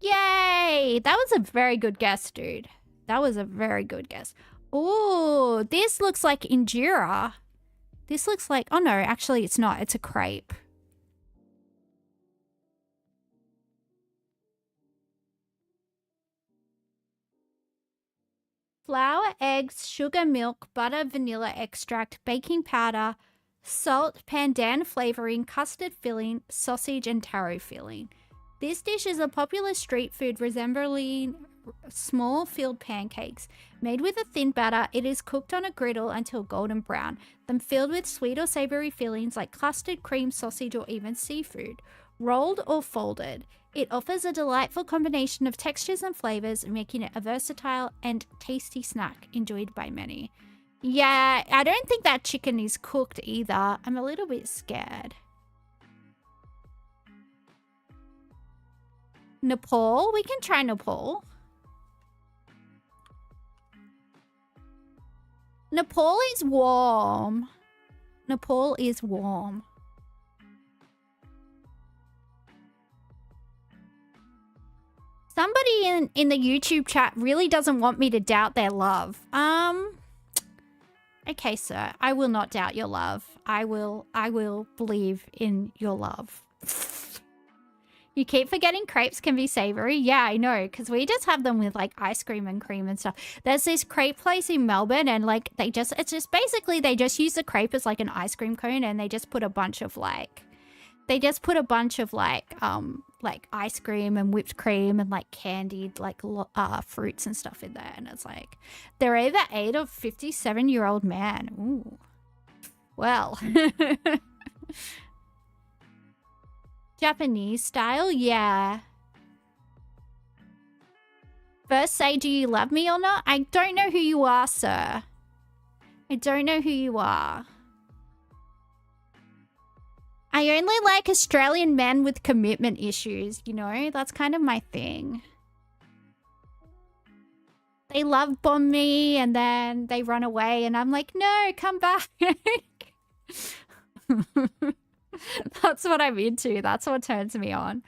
Yay! That was a very good guess, dude. That was a very good guess. Oh, this looks like injera. This looks like, oh no, actually it's not. It's a crepe. Flour, eggs, sugar, milk, butter, vanilla extract, baking powder, salt, pandan flavoring, custard filling, sausage, and taro filling. This dish is a popular street food resembling small filled pancakes. Made with a thin batter, it is cooked on a griddle until golden brown, then filled with sweet or savory fillings like custard, cream, sausage, or even seafood. Rolled or folded, it offers a delightful combination of textures and flavors, making it a versatile and tasty snack enjoyed by many. Yeah, I don't think that chicken is cooked either. I'm a little bit scared. Nepal? We can try Nepal. Nepal is warm. Nepal is warm. Somebody in the YouTube chat really doesn't want me to doubt their love. Okay, sir. I will not doubt your love. I will believe in your love. You keep forgetting crepes can be savory. Yeah, I know, because we just have them with like ice cream and cream and stuff. There's this crepe place in Melbourne, and like it's just basically they just use the crepe as like an ice cream cone, and they just put a bunch of like ice cream and whipped cream and like candied like fruits and stuff in there, and it's like they're either 8 or 57-year-old man. Ooh, well. Japanese style, yeah. First say, do you love me or not? I don't know who you are, sir. I don't know who you are. I only like Australian men with commitment issues, you know? That's kind of my thing. They love bomb me and then they run away and I'm like, no, come back. That's what I'm into. That's what turns me on.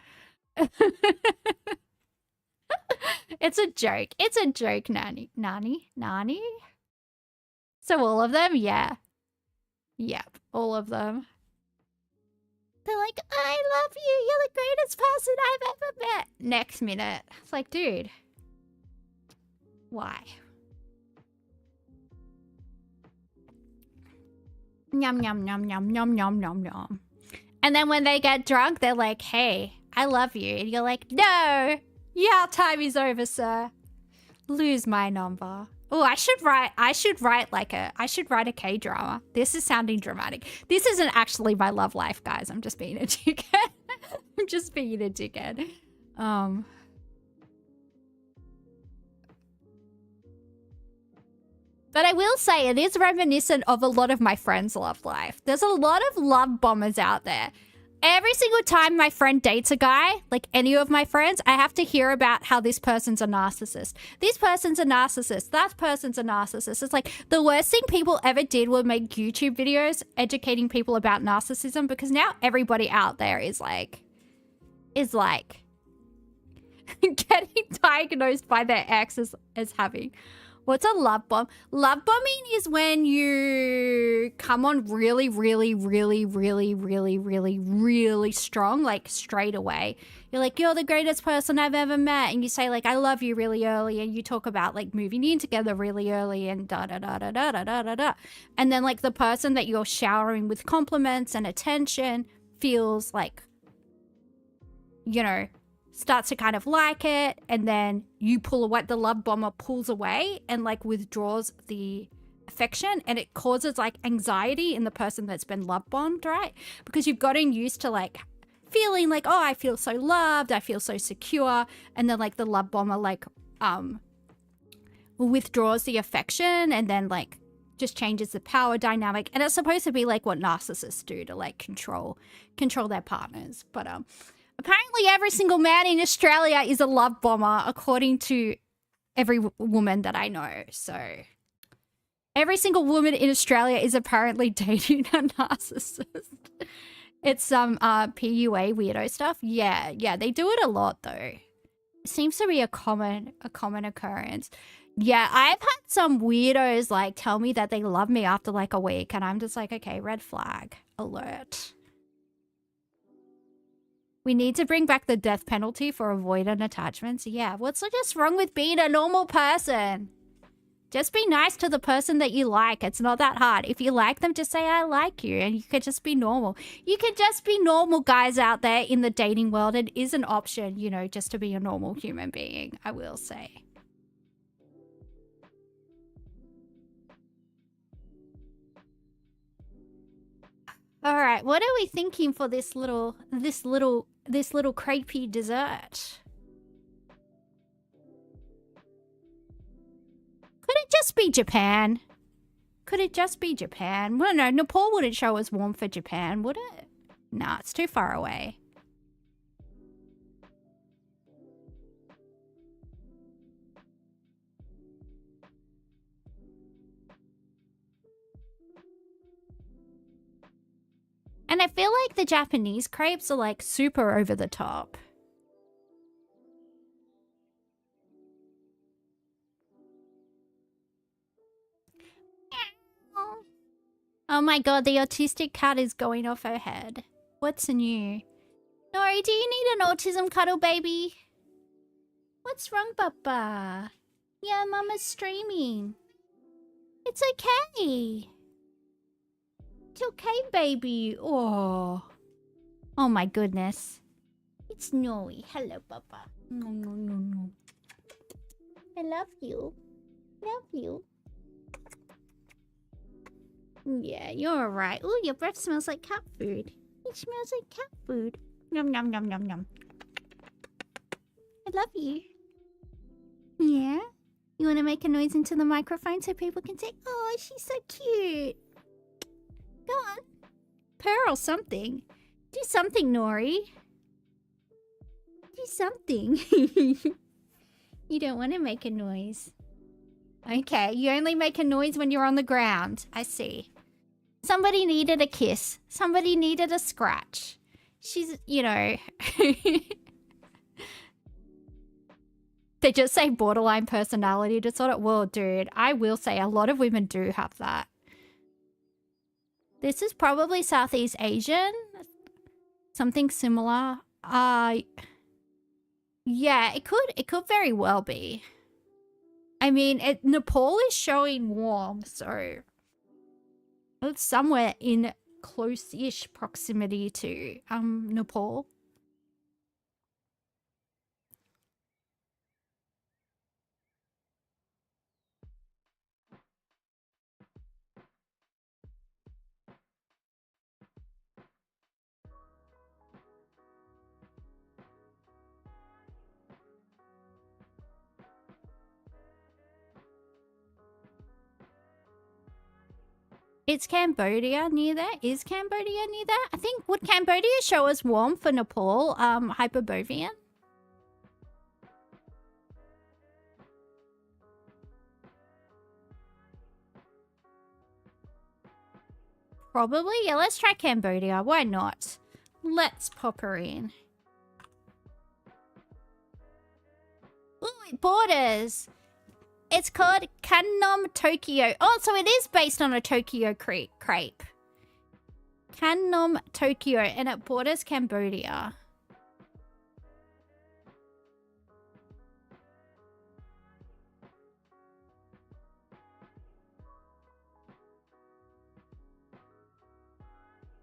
It's a joke. It's a joke, Nani. So all of them? Yeah. Yep, all of them. They're like, I love you. You're the greatest person I've ever met. Next minute. It's like, dude. Why? Yum, yum, yum, yum, yum, yum, yum, yum. And then when they get drunk, they're like, hey, I love you. And you're like, no. Yeah, time is over, sir. Lose my number. Oh, I should write a K-drama. This is sounding dramatic. This isn't actually my love life, guys. I'm just being a dickhead. I'm just being a dickhead. But I will say it is reminiscent of a lot of my friends' love life. There's a lot of love bombers out there. Every single time my friend dates a guy, like any of my friends, I have to hear about how this person's a narcissist. This person's a narcissist. That person's a narcissist. It's like the worst thing people ever did was make YouTube videos educating people about narcissism, because now everybody out there is like getting diagnosed by their ex as having... What's a love bomb? Love bombing is when you come on really, really, really, really, really, really, really strong, like straight away. You're like, you're the greatest person I've ever met. And you say like, I love you really early. And you talk about like moving in together really early and da-da-da-da-da-da-da-da. And then like the person that you're showering with compliments and attention feels like, you know, starts to kind of like it, and then you pull away, the love bomber pulls away and like withdraws the affection, and it causes like anxiety in the person that's been love bombed, right? Because you've gotten used to like feeling like, oh, I feel so loved, I feel so secure, and then like the love bomber like withdraws the affection and then like just changes the power dynamic. And it's supposed to be like what narcissists do to like control their partners. But apparently every single man in Australia is a love bomber, according to every woman that I know. So every single woman in Australia is apparently dating a narcissist. It's some PUA weirdo stuff. Yeah, they do it a lot though. It seems to be a common occurrence. Yeah, I've had some weirdos like tell me that they love me after like a week, and I'm just like, okay, red flag, alert. We need to bring back the death penalty for avoidant attachments. Yeah, what's just wrong with being a normal person? Just be nice to the person that you like. It's not that hard. If you like them, just say, I like you, and you could just be normal. You could just be normal, guys, out there in the dating world. It is an option, you know, just to be a normal human being, I will say. All right, what are we thinking for this little crepey dessert? Could it just be Japan? Could it just be Japan? Well, no, Nepal wouldn't show as warm for Japan, would it? Nah, it's too far away. And I feel like the Japanese crepes are like super over the top. Oh my god, the autistic cat is going off her head. What's new? Nori, do you need an autism cuddle, baby? What's wrong, Papa? Yeah, Mama's streaming. It's okay. It's okay, baby. Oh. Oh my goodness. It's Nori. Hello, Papa. No, no, no, no. I love you. Love you. Yeah, you're alright. Oh, your breath smells like cat food. It smells like cat food. Yum, yum, yum, yum, yum. I love you. Yeah? You want to make a noise into the microphone so people can say, oh, she's so cute. Go on. Purr or something. Do something, Nori. Do something. You don't want to make a noise. Okay, you only make a noise when you're on the ground. I see. Somebody needed a kiss. Somebody needed a scratch. She's, you know... They just say borderline personality disorder. Well, dude, I will say a lot of women do have that. This is probably Southeast Asian. Something similar. Yeah, it could very well be. I mean, Nepal is showing warm, so it's somewhere in close-ish proximity to Nepal. It's Cambodia near there. Is Cambodia near there? I think, would Cambodia show as warm for Nepal, Hyperborean? Probably. Yeah, let's try Cambodia. Why not? Let's pop her in. Ooh, it borders. It's called Kannom Tokyo. Oh, so it is based on a Tokyo crepe. Kannom Tokyo, and it borders Cambodia.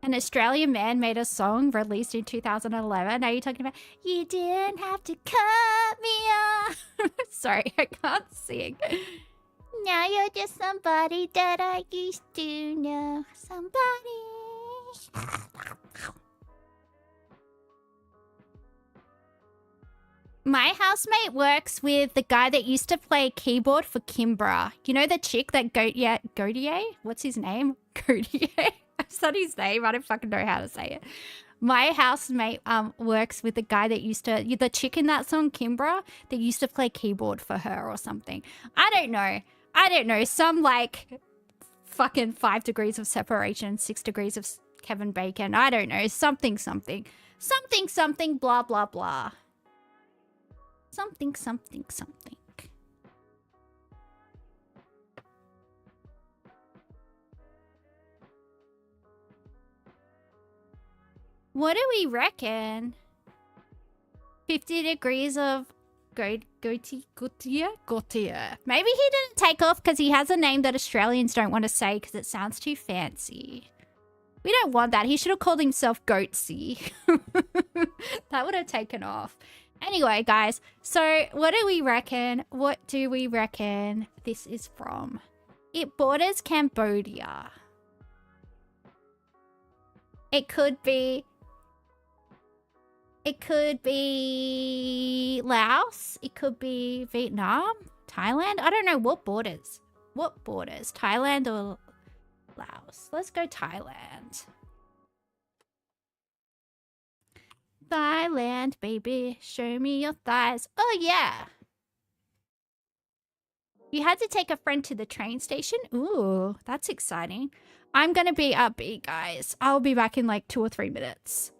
An Australian man made a song released in 2011. Are you talking about You Didn't Have to Cut Me Off? Sorry, I can't sing. Now you're just somebody that I used to know. Somebody. My housemate works with the guy that used to play keyboard for Kimbra. You know the chick that Gautier? What's his name? Gautier? I said his name. I don't fucking know how to say it. My housemate works with the guy that used to... The chick in that song, Kimbra, that used to play keyboard for her or something. I don't know. Some, like, fucking 5 degrees of separation, 6 degrees of Kevin Bacon. I don't know. Something, blah, blah, blah. Something. What do we reckon? 50 degrees of Gautier? Maybe he didn't take off because he has a name that Australians don't want to say because it sounds too fancy. We don't want that. He should have called himself Goatsy. That would have taken off. Anyway, guys, so what do we reckon? What do we reckon this is from? It borders Cambodia. It could be Laos. It could be Vietnam, Thailand. I don't know what borders. What borders? Thailand or Laos? Let's go Thailand. Thailand, baby. Show me your thighs. Oh, yeah. You had to take a friend to the train station? Ooh, that's exciting. I'm going to be upbeat, guys. I'll be back in like 2 or 3 minutes.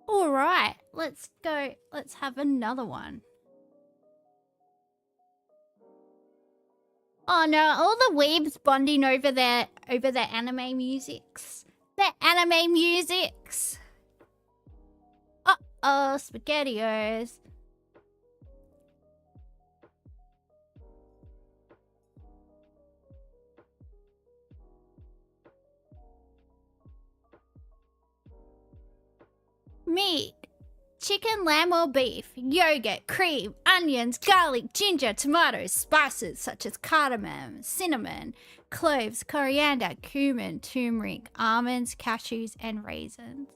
All right, let's go. Let's have another one. Oh no, all the weebs bonding over their anime musics. Their anime musics. Uh-oh, SpaghettiOs. Meat. Chicken, lamb, or beef. Yogurt, cream, onions, garlic, ginger, tomatoes, spices such as cardamom, cinnamon, cloves, coriander, cumin, turmeric, almonds, cashews, and raisins.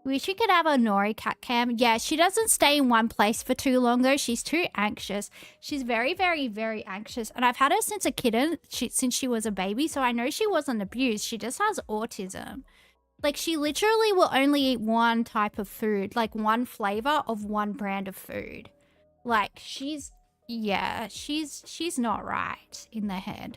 Wish we could have a Nori cat cam. Yeah, she doesn't stay in one place for too long though. She's too anxious. She's very, very, very anxious. And I've had her since a kitten, since she was a baby. So I know she wasn't abused. She just has autism. Like, she literally will only eat one type of food, like one flavor of one brand of food. Like, she's not right in the head.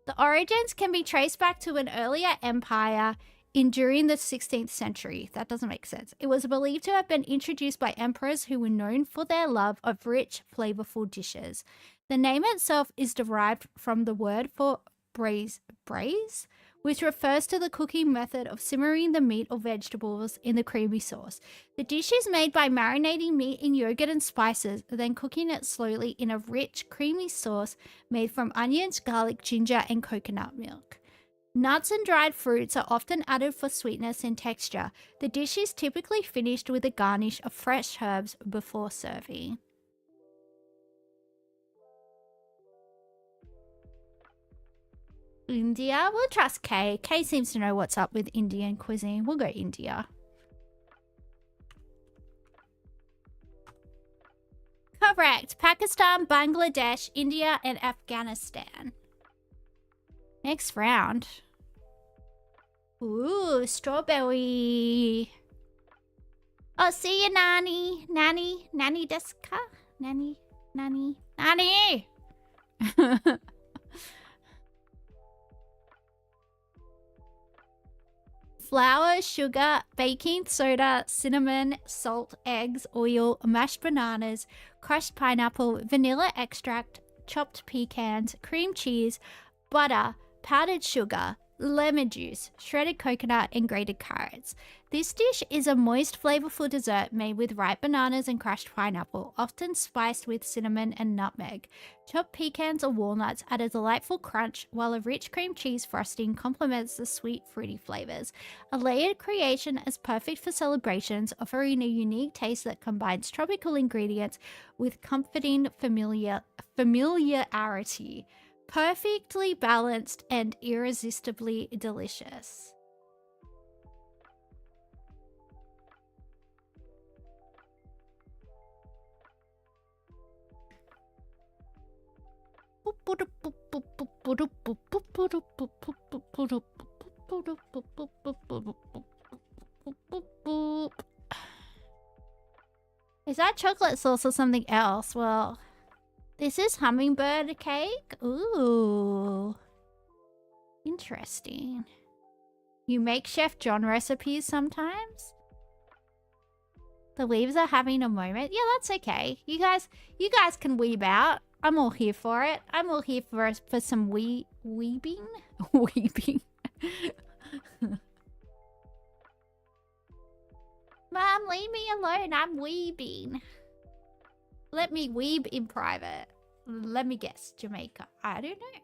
The origins can be traced back to an earlier empire during the 16th century. That doesn't make sense. It was believed to have been introduced by emperors who were known for their love of rich, flavorful dishes. The name itself is derived from the word for braise, which refers to the cooking method of simmering the meat or vegetables in the creamy sauce. The dish is made by marinating meat in yogurt and spices, then cooking it slowly in a rich, creamy sauce made from onions, garlic, ginger, and coconut milk. Nuts and dried fruits are often added for sweetness and texture. The dish is typically finished with a garnish of fresh herbs before serving. India? We'll trust Kay. Kay seems to know what's up with Indian cuisine. We'll go India. Correct. Pakistan, Bangladesh, India, and Afghanistan. Next round. Ooh, strawberry. Oh, see you, Nani. Nani desu ka? Nani. Nanny. Nanny! Flour, sugar, baking soda, cinnamon, salt, eggs, oil, mashed bananas, crushed pineapple, vanilla extract, chopped pecans, cream cheese, butter, powdered sugar, lemon juice, shredded coconut, and grated carrots. This dish is a moist, flavorful dessert made with ripe bananas and crushed pineapple, often spiced with cinnamon and nutmeg. Chopped pecans or walnuts add a delightful crunch, while a rich cream cheese frosting complements the sweet, fruity flavors. A layered creation is perfect for celebrations, offering a unique taste that combines tropical ingredients with comforting familiarity. Perfectly balanced and irresistibly delicious. Is that chocolate sauce or something else? Well, this is hummingbird cake. Ooh. Interesting. You make Chef John recipes sometimes? The leaves are having a moment. Yeah, that's okay. You guys can weeb out. I'm all here for it. I'm all here for some weebing. Weebing. Mom, leave me alone. I'm weebing. Let me weeb in private. Let me guess. Jamaica. I don't know.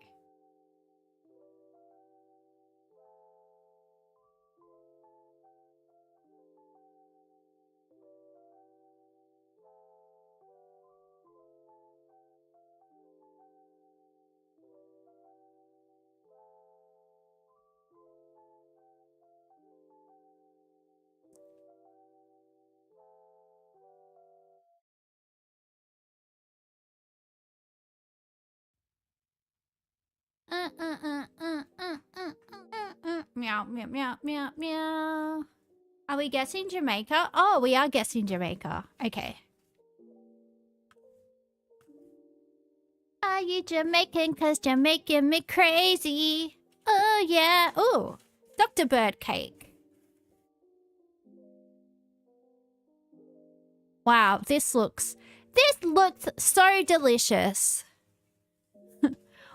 Meow, meow, meow, meow, meow. Are we guessing Jamaica? Oh, we are guessing Jamaica. Okay. Are you Jamaican? 'Cause you're making me crazy. Oh, yeah. Ooh. Dr. Bird cake. Wow, this looks so delicious.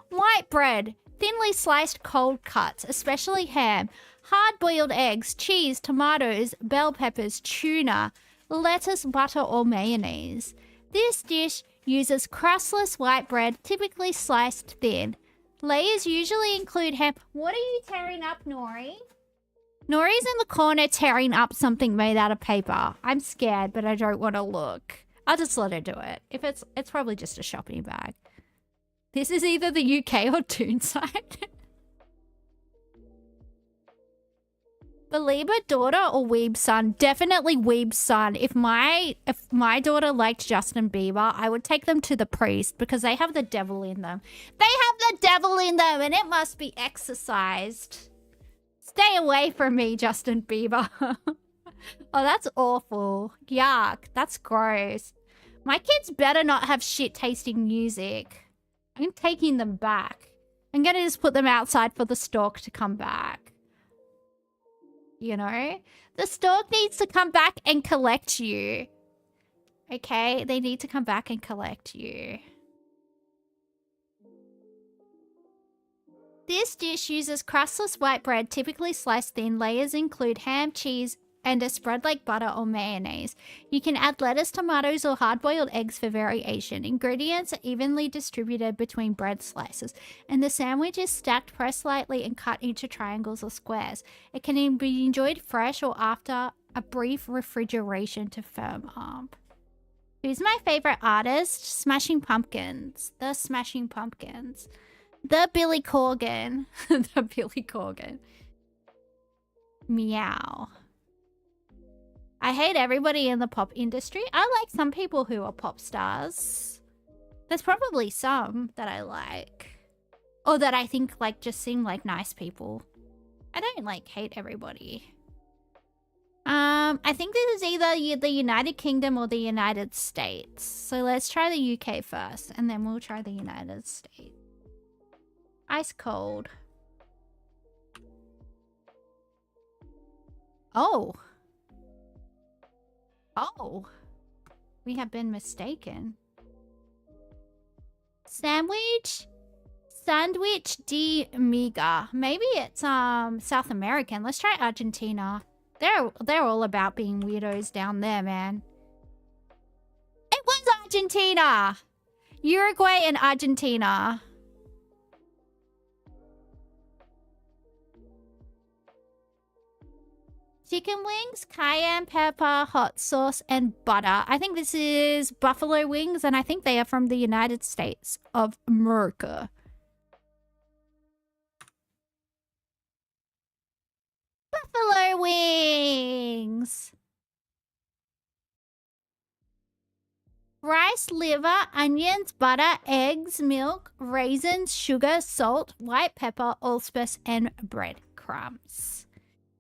White bread, thinly sliced cold cuts, especially ham, hard-boiled eggs, cheese, tomatoes, bell peppers, tuna, lettuce, butter, or mayonnaise. This dish uses crustless white bread, typically sliced thin. Layers usually include ham. What are you tearing up, Nori? Nori's in the corner tearing up something made out of paper. I'm scared, but I don't want to look. I'll just let her do it. If it's probably just a shopping bag. This is either the UK or Toonside. Belieber daughter or weeb son? Definitely weeb son. If my daughter liked Justin Bieber, I would take them to the priest because they have the devil in them. They have the devil in them and it must be exorcised. Stay away from me, Justin Bieber. Oh, that's awful. Yuck. That's gross. My kids better not have shit tasting music. I'm taking them back. I'm gonna just put them outside for the stork to come back. You know? The stork needs to come back and collect you. Okay? They need to come back and collect you. This dish uses crustless white bread, typically sliced thin. Layers include ham, cheese, and a spread like butter or mayonnaise. You can add lettuce, tomatoes, or hard-boiled eggs for variation. Ingredients are evenly distributed between bread slices, and the sandwich is stacked, pressed lightly, and cut into triangles or squares. It can be enjoyed fresh or after a brief refrigeration to firm up. Who's my favorite artist? Smashing Pumpkins. The Smashing Pumpkins. The Billy Corgan. The Billy Corgan. Meow. I hate everybody in the pop industry. I like some people who are pop stars. There's probably some that I like. Or that I think like just seem like nice people. I don't like hate everybody. I think this is either the United Kingdom or the United States. So let's try the UK first, and then we'll try the United States. Ice cold. Oh. Oh. We have been mistaken. Sandwich de miga. Maybe it's South American. Let's try Argentina. They're all about being weirdos down there, man. It was Argentina. Uruguay and Argentina. Chicken wings, cayenne pepper, hot sauce, and butter. I think this is buffalo wings, and I think they are from the United States of America. Buffalo wings! Rice, liver, onions, butter, eggs, milk, raisins, sugar, salt, white pepper, allspice, and breadcrumbs.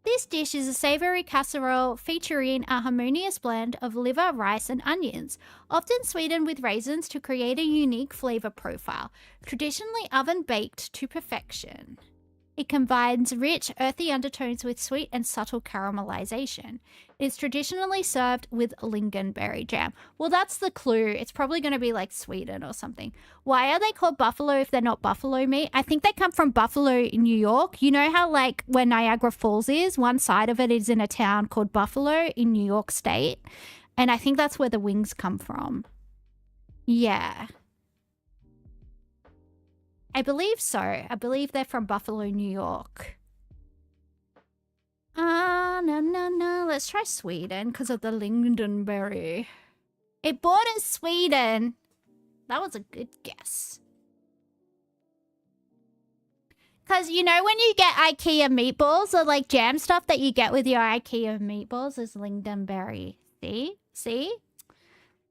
This dish is a savory casserole featuring a harmonious blend of liver, rice, and onions, often sweetened with raisins to create a unique flavor profile, traditionally oven-baked to perfection. It combines rich, earthy undertones with sweet and subtle caramelization. It's traditionally served with lingonberry jam. Well, that's the clue. It's probably going to be like Sweden or something. Why are they called buffalo if they're not buffalo meat? I think they come from Buffalo in New York. You know how like where Niagara Falls is, one side of it is in a town called Buffalo in New York State. And I think that's where the wings come from. Yeah. I believe so. I believe they're from Buffalo, New York. No. Let's try Sweden because of the lingonberry. It borders Sweden. That was a good guess. Because, you know, when you get IKEA meatballs or like jam stuff that you get with your IKEA meatballs is lingonberry. See?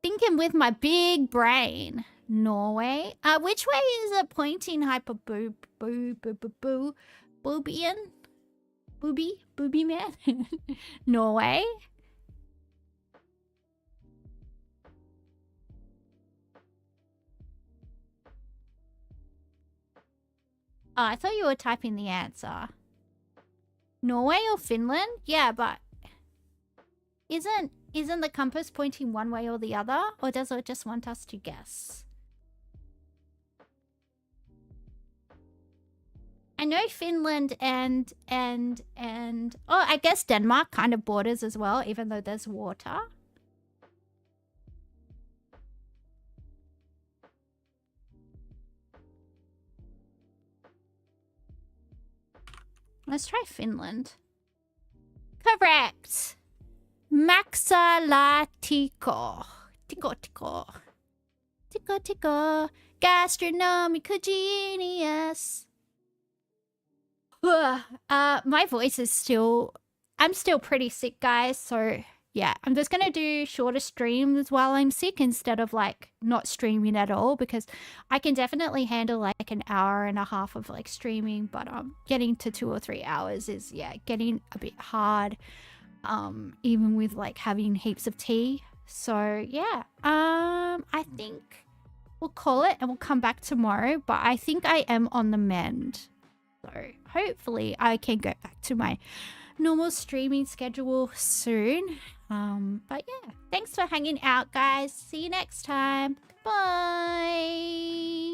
Thinking with my big brain. Norway. Which way is it pointing? Boobian? Booby man? Norway? Oh, I thought you were typing the answer. Norway or Finland? Yeah, but isn't the compass pointing one way or the other? Or does it just want us to guess? I know Finland and oh, I guess Denmark kind of borders as well, even though there's water. Let's try Finland. Correct. Maxalatiko. Tiko. Gastronomical genius. My voice is still... I'm still pretty sick, guys. So, yeah. I'm just going to do shorter streams while I'm sick instead of, like, not streaming at all. Because I can definitely handle, like, an hour and a half of, like, streaming. But getting to 2 or 3 hours is, yeah, getting a bit hard. Even with, like, having heaps of tea. So, yeah. I think we'll call it and we'll come back tomorrow. But I think I am on the mend. So hopefully I can get back to my normal streaming schedule soon. But yeah, thanks for hanging out, guys. See you next time. Bye.